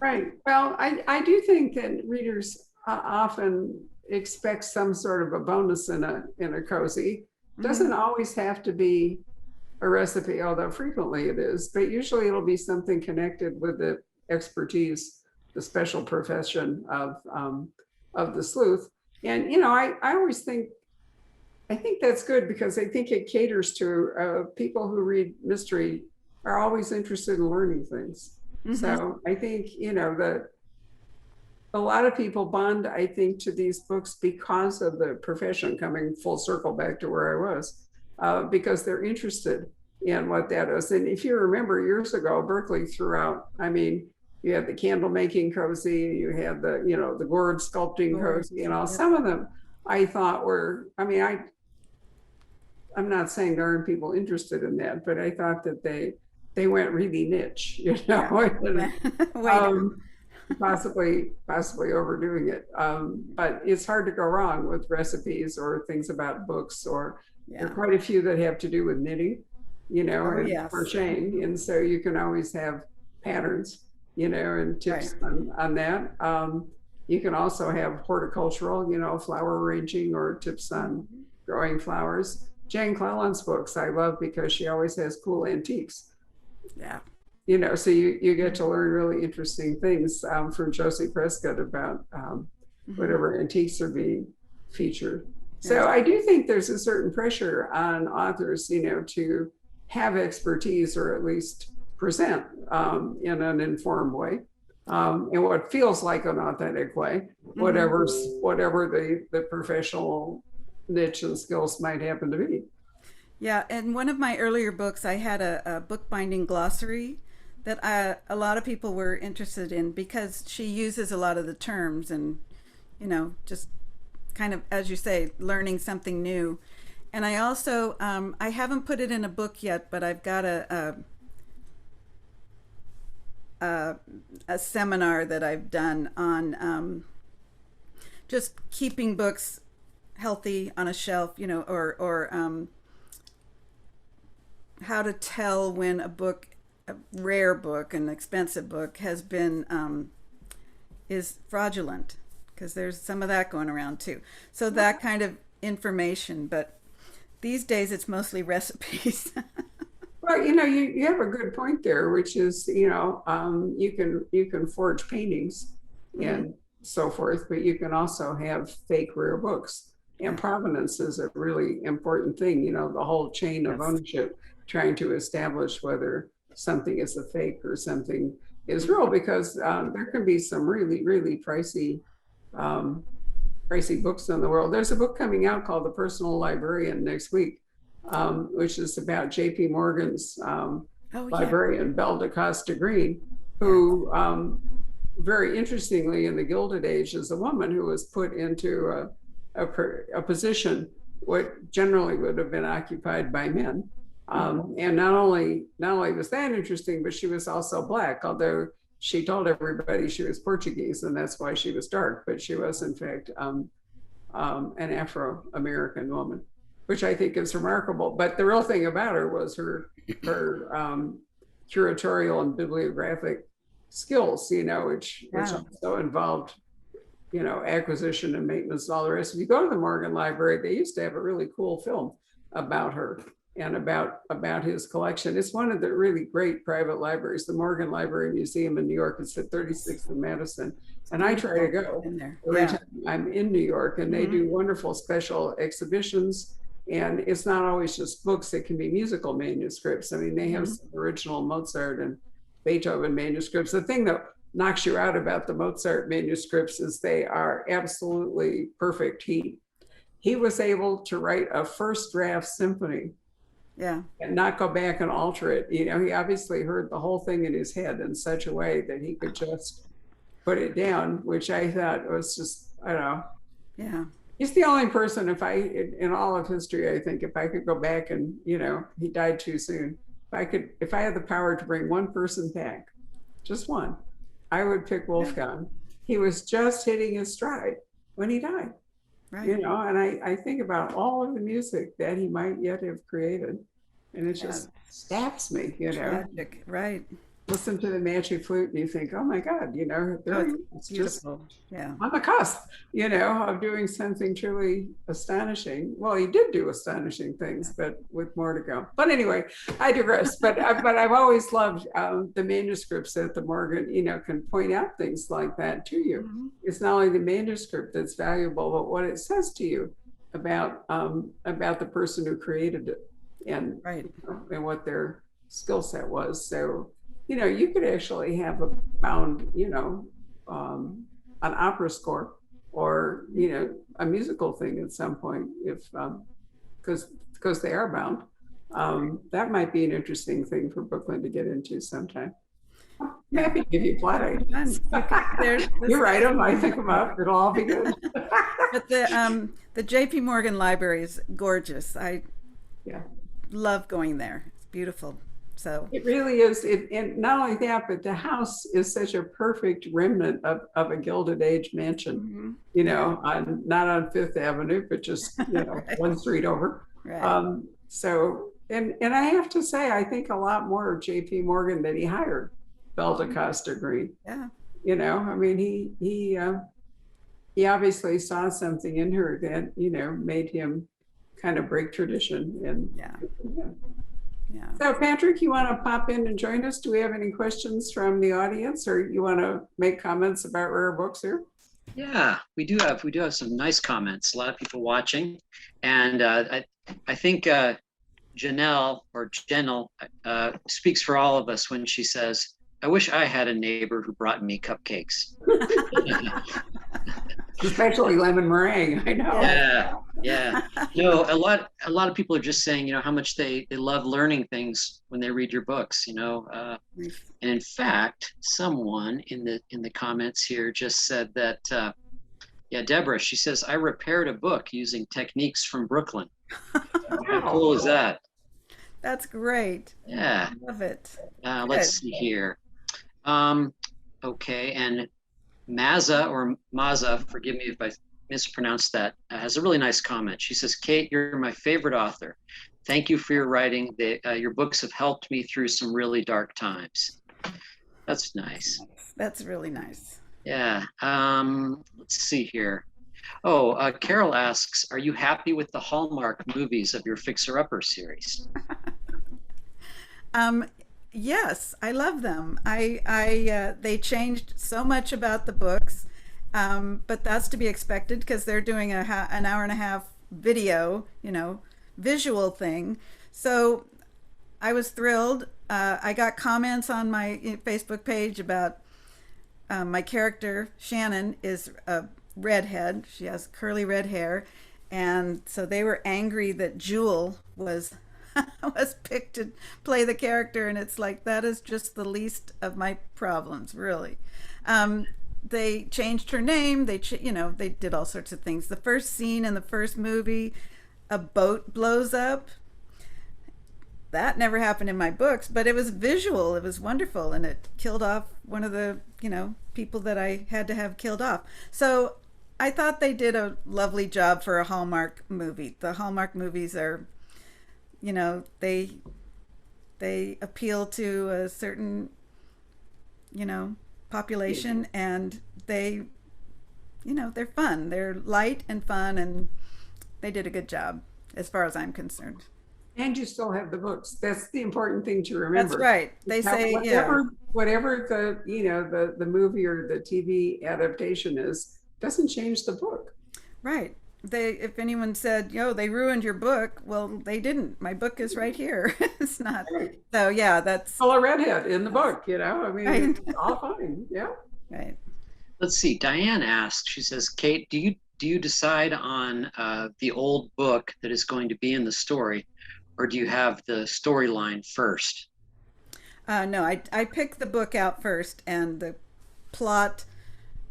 S1: right. Well, I do think that readers often expect some sort of a bonus in a cozy.
S2: Hmm.
S1: Doesn't always have to be a recipe, although frequently it is, but usually it'll be something connected with the expertise, the special profession of the sleuth. And I always I think that's good because I think it caters to people who read mystery are always interested in learning things.
S2: Hmm.
S1: So I think that a lot of people bond, I think, to these books because of the profession, coming full circle back to where I was, because they're interested in what that is. And if you remember years ago, Berkeley threw out, I mean, you had the candle making cozy, you had the gourd sculpting
S2: Or,
S1: cozy, and all.
S2: yep.
S1: Some of them I thought were, I mean, I'm not saying there aren't people interested in that, but I thought that they went really niche,
S2: Yeah.
S1: and,
S2: Way down.
S1: um, possibly overdoing it. But it's hard to go wrong with recipes or things about books, or there are
S2: Yeah.
S1: quite a few that have to do with knitting,
S2: Oh,
S1: and
S2: yes.
S1: crocheting, and so you can always have patterns, and
S2: Right.
S1: tips on that. You can also have horticultural, flower arranging, or tips on
S2: Mhm.
S1: growing flowers. Jane Cleland's books I love because she always has cool antiques,
S2: Yeah.
S1: so you get to learn really interesting things from Josie Prescott about
S2: Hmm.
S1: whatever antiques are being featured. So
S2: Yes.
S1: I do think there's a certain pressure on authors, to have expertise, or at least present in an informed way, in what feels like an authentic way,
S2: Hmm.
S1: whatever the professional niche and skills might happen to be.
S2: Yeah. In one of my earlier books, I had a bookbinding glossary that a lot of people were interested in because she uses a lot of the terms and, just kind of, as you say, learning something new. And I also, I haven't put it in a book yet, but I've got a, a seminar that I've done on just keeping books healthy on a shelf, or how to tell when a book, a rare book, an expensive book, has been is fraudulent, because there's some of that going around too. So that kind of information, but these days it's mostly recipes.
S1: Well, you have a good point there, which is, you can forge paintings
S2: Hmm.
S1: and so forth, but you can also have fake rare books. And
S2: Yeah.
S1: provenance is a really important thing, the whole chain of
S2: Yes.
S1: ownership, trying to establish whether something is a fake or something is real, because there can be some really, really um, pricey books in the world. There's a book coming out called The Personal Librarian next week, which is about J.P. Morgan's
S2: Oh yeah.
S1: librarian, Belle DaCosta Green,
S2: Yeah.
S1: who, very interestingly, in the Gilded Age, is a woman who was put into a position what generally would have been occupied by men. And not only was that interesting, but she was also Black, although she told everybody she was Portuguese, and that's why she was dark. But she was, in fact, an Afro-American woman, which I think is remarkable. But the real thing about her was her curatorial and bibliographic skills, which also involved, acquisition and maintenance and all the rest. If you go to the Morgan Library, they used to have a really cool film about her and about his collection. It's one of the really great private libraries, the Morgan Library Museum in New York. It's at 36th and Madison. And I try to go every time I'm in New York, and they do wonderful special exhibitions. And it's not always just books, it can be musical manuscripts. I mean, they have some original Mozart and Beethoven manuscripts. The thing that knocks you out about the Mozart manuscripts is they are absolutely perfect. He was able to write a first draft symphony and not go back and alter it. He obviously heard the whole thing in his head in such a way that he could just put it down, which I thought was just, I don't know.
S2: Yeah.
S1: He's the only person, in all of history, I think, if I could go back and, he died too soon. If I had the power to bring one person back, just one, I would pick Wolfgang. He was just hitting his stride when he died. Right. And I think about all of the music that he might yet have created, and it just stabs me,
S2: Tragic, right.
S1: Listen to the Magic Flute and you think, oh my God, it's
S2: beautiful.
S1: Just on the cusp, of doing something truly astonishing. Well, he did do astonishing things, but with more to go. But anyway, I digress. But I've always loved the manuscripts that the Morgan, can point out things like that to you. It's not only the manuscript that's valuable, but what it says to you about the person who created it and what their skill set was. So, you could actually have a bound, an opera score or, a musical thing at some point, if because they are bound. That might be an interesting thing for Brooklyn to get into sometime. I'm happy to give you plot ideas. You write them, I think them up, it'll all be good.
S2: But the J.P. Morgan Library is gorgeous. I love going there. It's beautiful. So
S1: it really is. And not only that, but the house is such a perfect remnant of a Gilded Age mansion, not on Fifth Avenue, but just, one street over. Right. So, and I have to say, I think a lot more of J.P. Morgan that he hired Belda Costa Green. Yeah. I mean, he obviously saw something in her that, made him kind of break tradition. And yeah. So Patrick, you want to pop in and join us? Do we have any questions from the audience, or you want to make comments about rare books here?
S3: Yeah, we do have some nice comments. A lot of people watching, and I think Janelle speaks for all of us when she says, "I wish I had a neighbor who brought me cupcakes."
S1: Especially lemon meringue, I know.
S3: Yeah. No, a lot of people are just saying, how much they love learning things when they read your books, And in fact, someone in the comments here just said that, Deborah, she says, I repaired a book using techniques from Brooklyn. How cool is that?
S2: That's great.
S3: Yeah.
S2: I love it.
S3: Let's see here. Okay, and Maza, forgive me if I mispronounced that, has a really nice comment. She says, Kate, you're my favorite author. Thank you for your writing. Your books have helped me through some really dark times. That's nice.
S2: That's really nice.
S3: Yeah. Let's see here. Oh, Carol asks, are you happy with the Hallmark movies of your Fixer Upper series?
S2: Yes, I love them. They changed so much about the books, but that's to be expected because they're doing an hour and a half video, visual thing. So I was thrilled. I got comments on my Facebook page about my character, Shannon, is a redhead. She has curly red hair. And so they were angry that Jewel was picked to play the character, and it's like, that is just the least of my problems, really. They changed her name. They did all sorts of things. The first scene in the first movie, a boat blows up. that never happened in my books, but it was visual. It was wonderful, and it killed off one of the, people that I had to have killed off. So I thought they did a lovely job for a Hallmark movie. The Hallmark movies are, they appeal to a certain, population, and they, they're fun. They're light and fun, and they did a good job as far as I'm concerned.
S1: And you still have the books. That's the important thing to remember.
S2: That's right. They say,
S1: whatever the movie or the TV adaptation is, doesn't change the book.
S2: Right. If anyone said, they ruined your book, well, they didn't. My book is right here. It's not.
S1: Right.
S2: So yeah, that's
S1: still a redhead in the book,
S2: right.
S1: It's all fine. Yeah.
S2: Right.
S3: Let's see. Diane asked, she says, Kate, do you decide on the old book that is going to be in the story, or do you have the storyline first?
S2: No, I pick the book out first, and the plot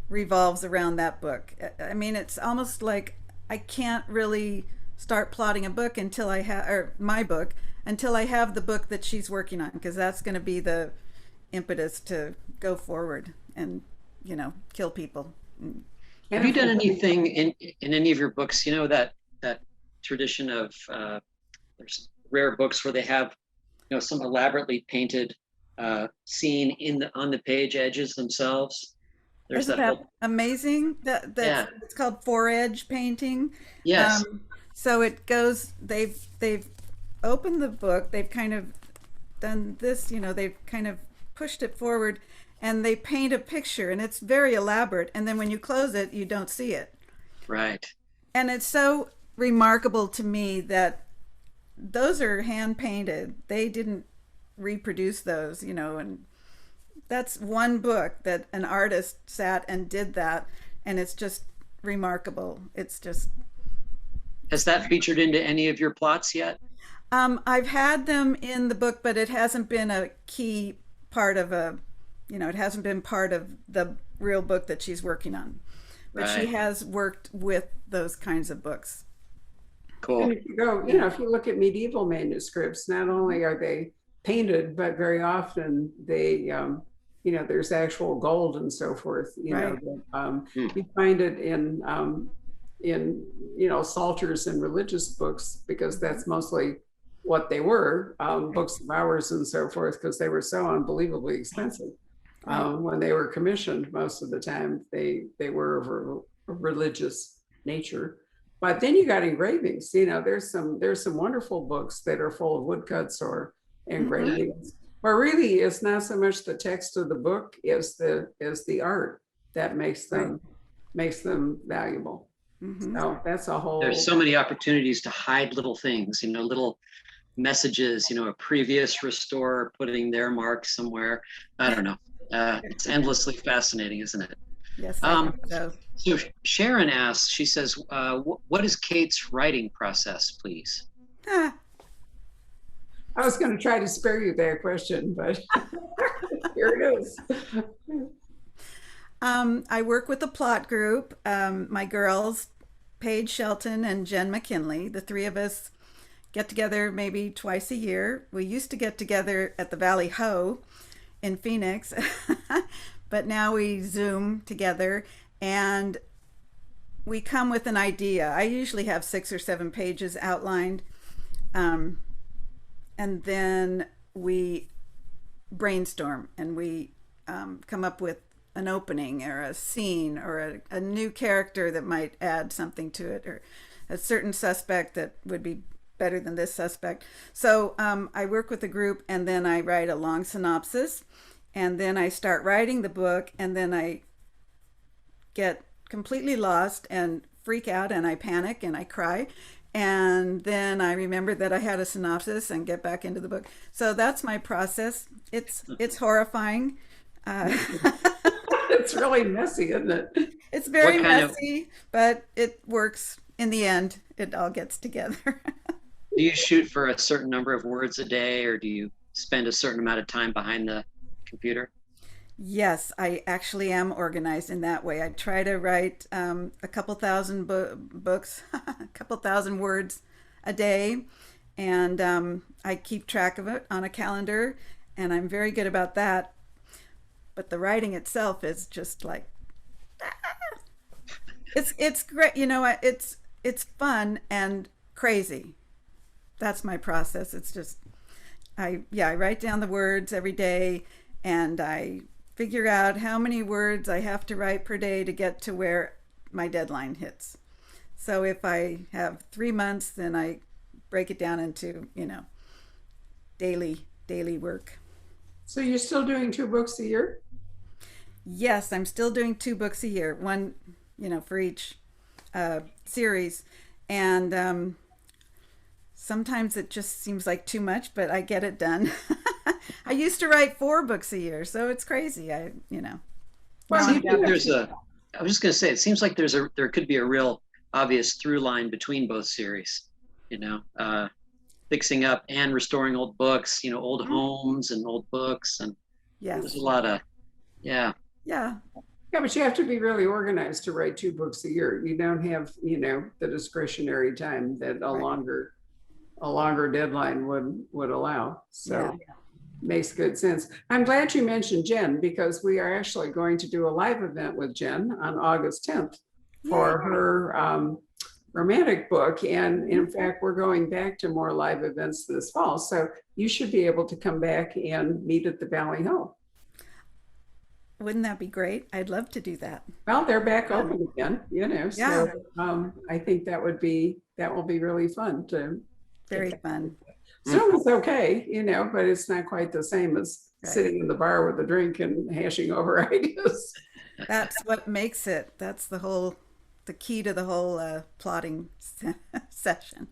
S2: revolves around that book. I mean, it's almost like I can't really start plotting a book until I have, or my book, until I have the book that she's working on, because that's going to be the impetus to go forward and, kill people.
S3: Have you done anything in any of your books, that tradition of there's rare books where they have, some elaborately painted scene on the page edges themselves? There's
S2: Isn't that amazing?
S3: Yeah.
S2: It's called four-edge painting.
S3: Yes.
S2: So it goes. They've opened the book. They've kind of done this. They've kind of pushed it forward, and they paint a picture, and it's very elaborate. And then when you close it, you don't see it.
S3: Right.
S2: And it's so remarkable to me that those are hand painted. They didn't reproduce those, and that's one book that an artist sat and did that, and it's just remarkable. It's just.
S3: Has that featured into any of your plots yet?
S2: I've had them in the book, but it hasn't been a key part of it hasn't been part of the real book that she's working on. But
S3: Right.
S2: she has worked with those kinds of books.
S3: Cool.
S1: And if you go, if you look at medieval manuscripts, not only are they painted, but very often they, there's actual gold and so forth.
S2: Right.
S1: You find it in psalters and religious books, because that's mostly what they were, books of hours and so forth, because they were so unbelievably expensive. When they were commissioned, most of the time they were of a religious nature. But then you got engravings. There's some wonderful books that are full of woodcuts or engravings. But really, it's not so much the text of the book as the art that makes them valuable.
S2: Mm-hmm.
S1: So that's a whole.
S3: There's so many opportunities to hide little things, little messages, a previous restorer putting their mark somewhere. I don't know. It's endlessly fascinating, isn't it?
S2: Yes. I think so.
S3: So Sharon asks, she says, what is Kate's writing process, please?
S1: I was going to try to spare you that question, but here it is.
S2: I work with a plot group. My girls, Paige Shelton and Jen McKinley, the three of us get together maybe twice a year. We used to get together at the Valley Ho in Phoenix, but now we Zoom together and we come with an idea. I usually have 6 or 7 pages outlined, and then we brainstorm and we come up with an opening or a scene or a new character that might add something to it, or a certain suspect that would be better than this suspect. So I work with a group, and then I write a long synopsis, and then I start writing the book, and then I get completely lost and freak out, and I panic and I cry, and then I remember that I had a synopsis and get back into the book. So that's my process. It's horrifying.
S1: It's really messy, isn't it?
S2: It's very messy, but it works. In the end, it all gets together.
S3: Do you shoot for a certain number of words a day, or do you spend a certain amount of time behind the computer?
S2: Yes, I actually am organized in that way. I try to write a couple thousand books, a couple thousand words a day, and I keep track of it on a calendar, and I'm very good about that. But the writing itself is just like, it's great. It's fun and crazy. That's my process. It's just I write down the words every day, and I figure out how many words I have to write per day to get to where my deadline hits. So if I have 3 months, then I break it down into, daily work.
S1: So you're still doing 2 books a year?
S2: Yes, I'm still doing 2 books a year, one, for each series. And sometimes it just seems like too much, but I get it done. I used to write 4 books a year, so it's crazy.
S1: Well,
S3: I was just going to say, it seems like there could be a real obvious through line between both series, fixing up and restoring old books, old homes and old books. And
S2: Yes.
S3: there's a lot of, yeah.
S2: Yeah.
S1: Yeah, but you have to be really organized to write 2 books a year. You don't have, the discretionary time that a longer deadline would allow. So makes good sense. I'm glad you mentioned Jen, because we are actually going to do a live event with Jen on August 10th for her romantic book. And in fact, we're going back to more live events this fall. So you should be able to come back and meet at the Valley Hill.
S2: Wouldn't that be great? I'd love to do that.
S1: Well, they're back open again, so I think that will be really fun to.
S2: Very fun.
S1: Zoom is okay, but it's not quite the same as sitting in the bar with a drink and hashing over ideas.
S2: That's what makes it. That's the key to the whole plotting session.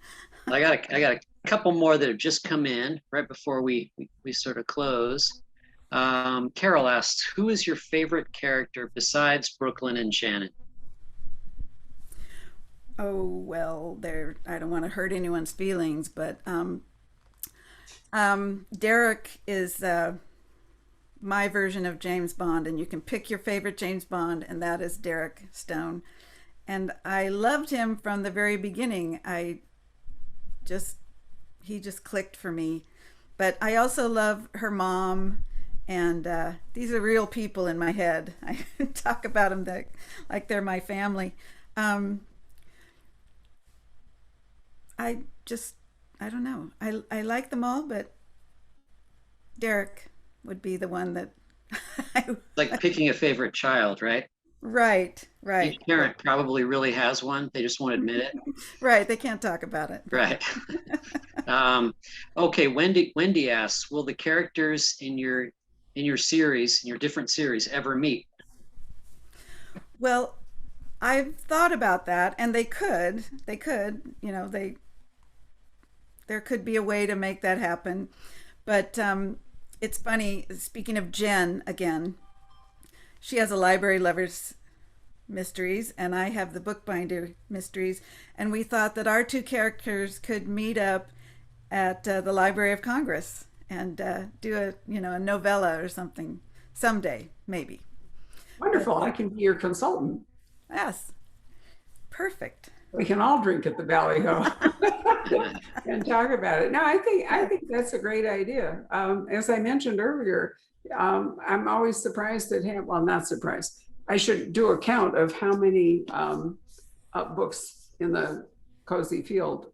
S3: I got a couple more that have just come in right before we sort of close. Carol asks, who is your favorite character besides Brooklyn and Shannon?
S2: Oh, well, I don't want to hurt anyone's feelings, but Derek is my version of James Bond, and you can pick your favorite James Bond, and that is Derek Stone. And I loved him from the very beginning. He just clicked for me. But I also love her mom, and these are real people in my head. I talk about them like they're my family. I don't know. I like them all, but Derek would be the one that
S3: like picking a favorite child, right?
S2: Right.
S3: Each parent probably really has one. They just won't admit it.
S2: Right. They can't talk about it.
S3: Right. Okay. Wendy asks, will the characters in your series, in your different series, ever meet?
S2: Well, I've thought about that, and they could, there could be a way to make that happen. But it's funny, speaking of Jen again, she has a Library Lovers Mysteries, and I have the Bookbinder Mysteries, and we thought that our 2 characters could meet up at the Library of Congress and do a novella or something someday, maybe.
S1: Wonderful. I can be your consultant.
S2: Yes. Perfect.
S1: We can all drink at the Valley Hill and talk about it. No, I think that's a great idea. As I mentioned earlier, I'm always surprised not surprised. I should do a count of how many books in the cozy field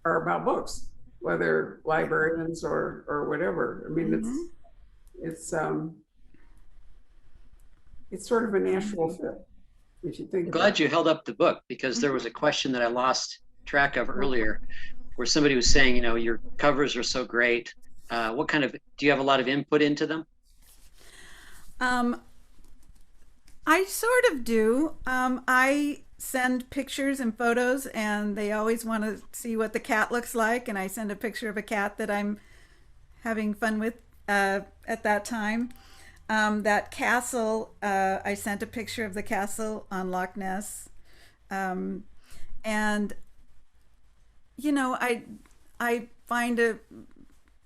S1: are about books, whether librarians or whatever. I mean, it's sort of a natural fit. If you think
S3: Glad you held up the book, because there was a question that I lost track of earlier where somebody was saying, your covers are so great. Do you have a lot of input into them?
S2: I sort of do. I send pictures and photos, and they always want to see what the cat looks like, and I send a picture of a cat that I'm having fun with at that time. That castle, I sent a picture of the castle on Loch Ness. And, I find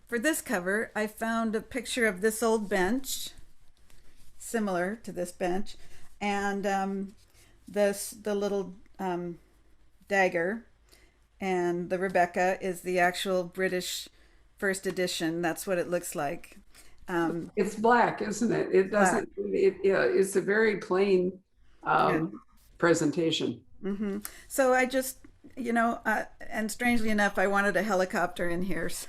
S2: for this cover, I found a picture of this old bench, similar to this bench, and the little dagger. and the Rebecca is the actual British first edition. That's what it looks like.
S1: It's black, isn't it? It
S2: Black.
S1: doesn't, yeah, it's a very plain
S2: Yeah.
S1: presentation.
S2: So I just, and strangely enough, I wanted a helicopter in here. So,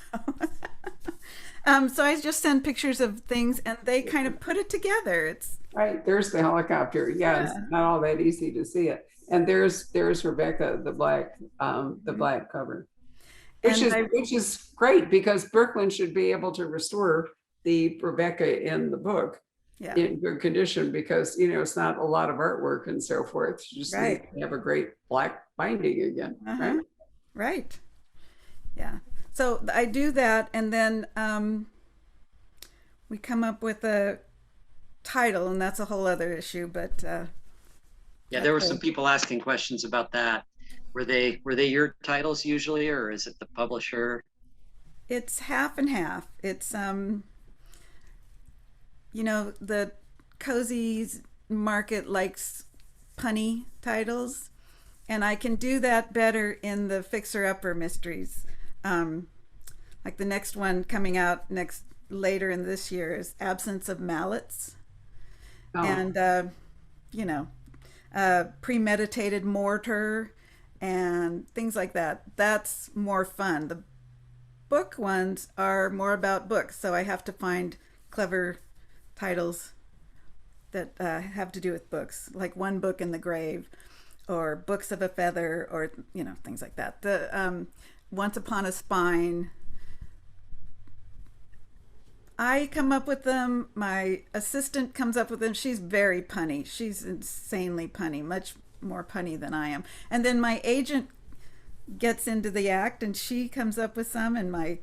S2: so I just send pictures of things and they kind of put it together. It's,
S1: Right, there's the helicopter. Yeah, it's
S2: yeah.
S1: not all that easy to see it. And there's Rebecca, the black cover,
S2: And I,
S1: which is great because Brooklyn should be able to restore the Rebecca in the book
S2: yeah,
S1: in good condition because it's not a lot of artwork and so forth. You just need
S2: right.
S1: to have a great black binding again, right?
S2: Uh-huh. Right. Yeah. So I do that, and then we come up with a title, and that's a whole other issue. But
S3: Yeah, there were
S2: okay.
S3: some people asking questions about that. Were they your titles usually, or is it the publisher?
S2: It's half and half. It's the cozy market likes punny titles, and I can do that better in the fixer-upper mysteries. Um, like the next one coming out next later in this year is Absence of Mallets,
S1: Oh,
S2: and you know, premeditated mortar and things like that. That's more fun. The book ones are more about books, so I have to find clever titles that have to do with books, like One Book in the Grave, or Books of a Feather, or things like that. The Once Upon a Spine. I come up with them. My assistant comes up with them. She's very punny. She's insanely punny, much more punny than I am. And then my agent gets into the act and she comes up with some, and my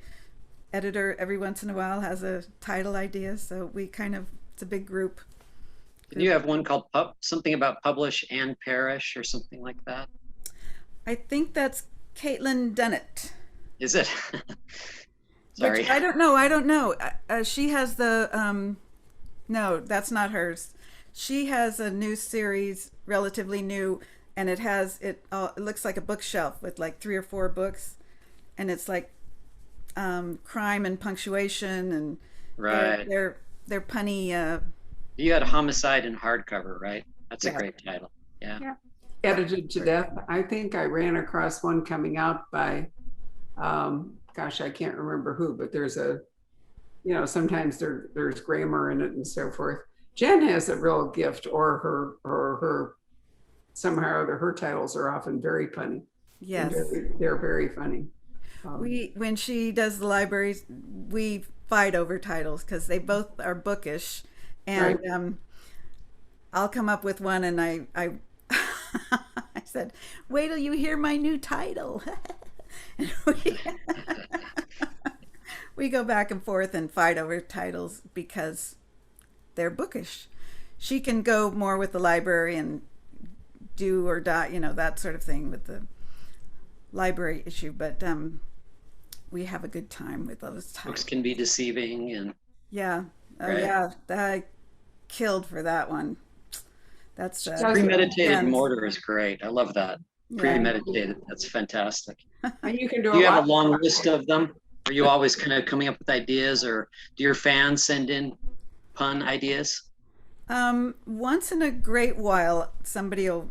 S2: editor every once in a while has a title idea. So we kind of, it's a big group.
S3: Did you have one called something about publish and perish or something like that?
S2: I think that's Caitlin Dunnett.
S3: Is it?
S2: Which
S3: Sorry.
S2: I don't know. She has the no, that's not hers. She has a new series, relatively new, and it looks like a bookshelf with like 3 or 4 books, and it's like crime and punctuation, and they're
S3: Right.
S2: they're they're punny.
S3: You had Homicide in hardcover, right? That's a
S2: Yeah.
S3: great title. Yeah.
S1: yeah. Edited to death. I think I ran across one coming out by, gosh, I can't remember who, but there's sometimes there's grammar in it and so forth. Jen has a real gift, or her somehow or other her titles are often very funny. And
S2: Yes.
S1: they're very funny.
S2: We when she does the libraries, we fight over titles because they both are bookish,
S1: Right.
S2: and I'll come up with one, and I I said, "Wait till you hear my new title." And we go back and forth and fight over titles because they're bookish. She can go more with the library and do or die, that sort of thing with the library issue, but we have a good time with those
S3: Books
S2: titles.
S3: can be deceiving and
S2: Yeah. Oh
S3: right.
S2: yeah, I killed for that one. That's
S1: Does
S3: Premeditated
S2: Jen's.
S3: mortar is great. I love that.
S2: Yeah.
S3: Premeditated. That's fantastic.
S1: and you can do
S3: Do
S1: a
S3: you have
S1: lot.
S3: a long list of them? Are you always kind of coming up with ideas, or do your fans send in pun ideas?
S2: Once in a great while,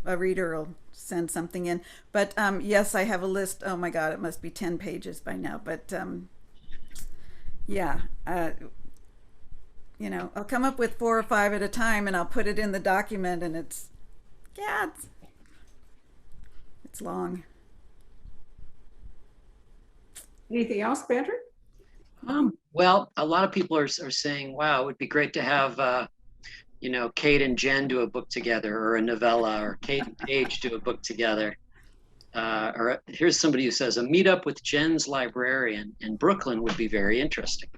S2: a reader will send something in. But yes, I have a list. Oh my God, it must be 10 pages by now. But yeah, I'll come up with 4 or 5 at a time, and I'll put it in the document, and yeah, it's long.
S1: Anything else, Patrick?
S3: Well, a lot of people are saying, wow, it would be great to have, Kate and Jen do a book together, or a novella, or Kate and Paige do a book together. Or here's somebody who says a meetup with Jen's librarian in Brooklyn would be very interesting.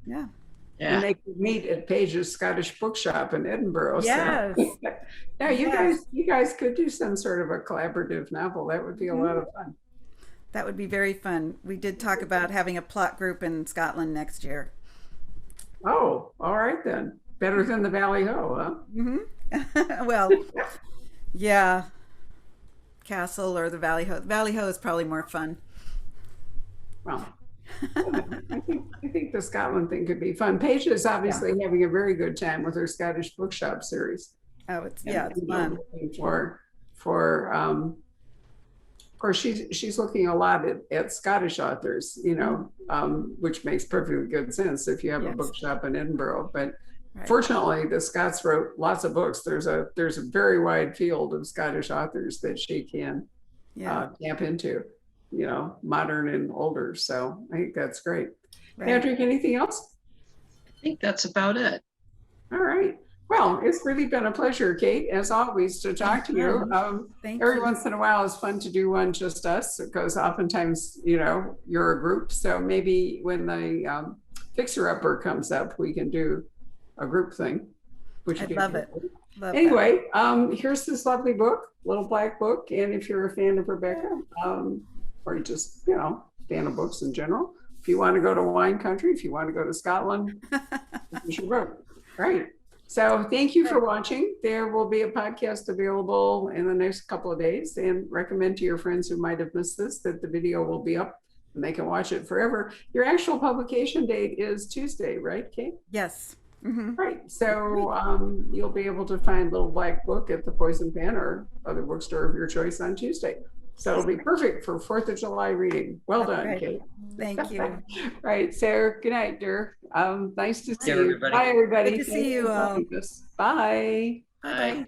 S2: Yeah.
S1: And
S3: Yeah.
S1: they could meet at Page's Scottish Bookshop in Edinburgh.
S2: Yes.
S1: So yeah,
S2: Yes.
S1: you guys could do some sort of a collaborative novel. That would be a lot
S2: Mhm.
S1: of fun.
S2: That would be very fun. We did talk about having a plot group in Scotland next year.
S1: Oh, all right then. Better than the Valley Ho, huh?
S2: Hmm. Well, yeah. Castle or the Valley Ho. Valley Ho is probably more fun.
S1: Well, I think the Scotland thing could be fun. Paige is obviously having a very good time with her Scottish bookshop series.
S2: Oh, it's fun.
S1: Of course, she's looking a lot at Scottish authors, you know, which makes perfectly good sense if you have a bookshop in Edinburgh. But fortunately, the Scots wrote lots of books. There's a very wide field of Scottish authors that she can tap into, you know, modern and older. So I think that's great. Patrick, anything else?
S3: I think that's about it.
S1: All right. Well, it's really been a pleasure, Kate, as always, to talk to you. Every once in a while, it's fun to do one just us, because oftentimes, you know, you're a group. So maybe when the Fixer Upper comes up, we can do a group thing.
S2: I love it.
S1: Anyway, here's this lovely book, Little Black Book. And if you're a fan of Rebecca, or you just, you know, fan of books in general, if you want to go to wine country, if you want to go to Scotland, this is your book. Right. So thank you for watching. There will be a podcast available in the next couple of days, and recommend to your friends who might have missed this that the video will be up and they can watch it forever. Your actual publication date is Tuesday, right, Kate?
S2: Yes.
S1: Right. So you'll be able to find Little Black Book at the Poison Pen or other bookstore of your choice on Tuesday. So it'll be perfect for 4th of July reading. Well done, Kate.
S2: Thank you.
S1: Right. So good night, dear. Nice to see you.
S3: Everybody.
S1: Bye, everybody.
S2: Good to see you all.
S1: Bye.
S3: Bye.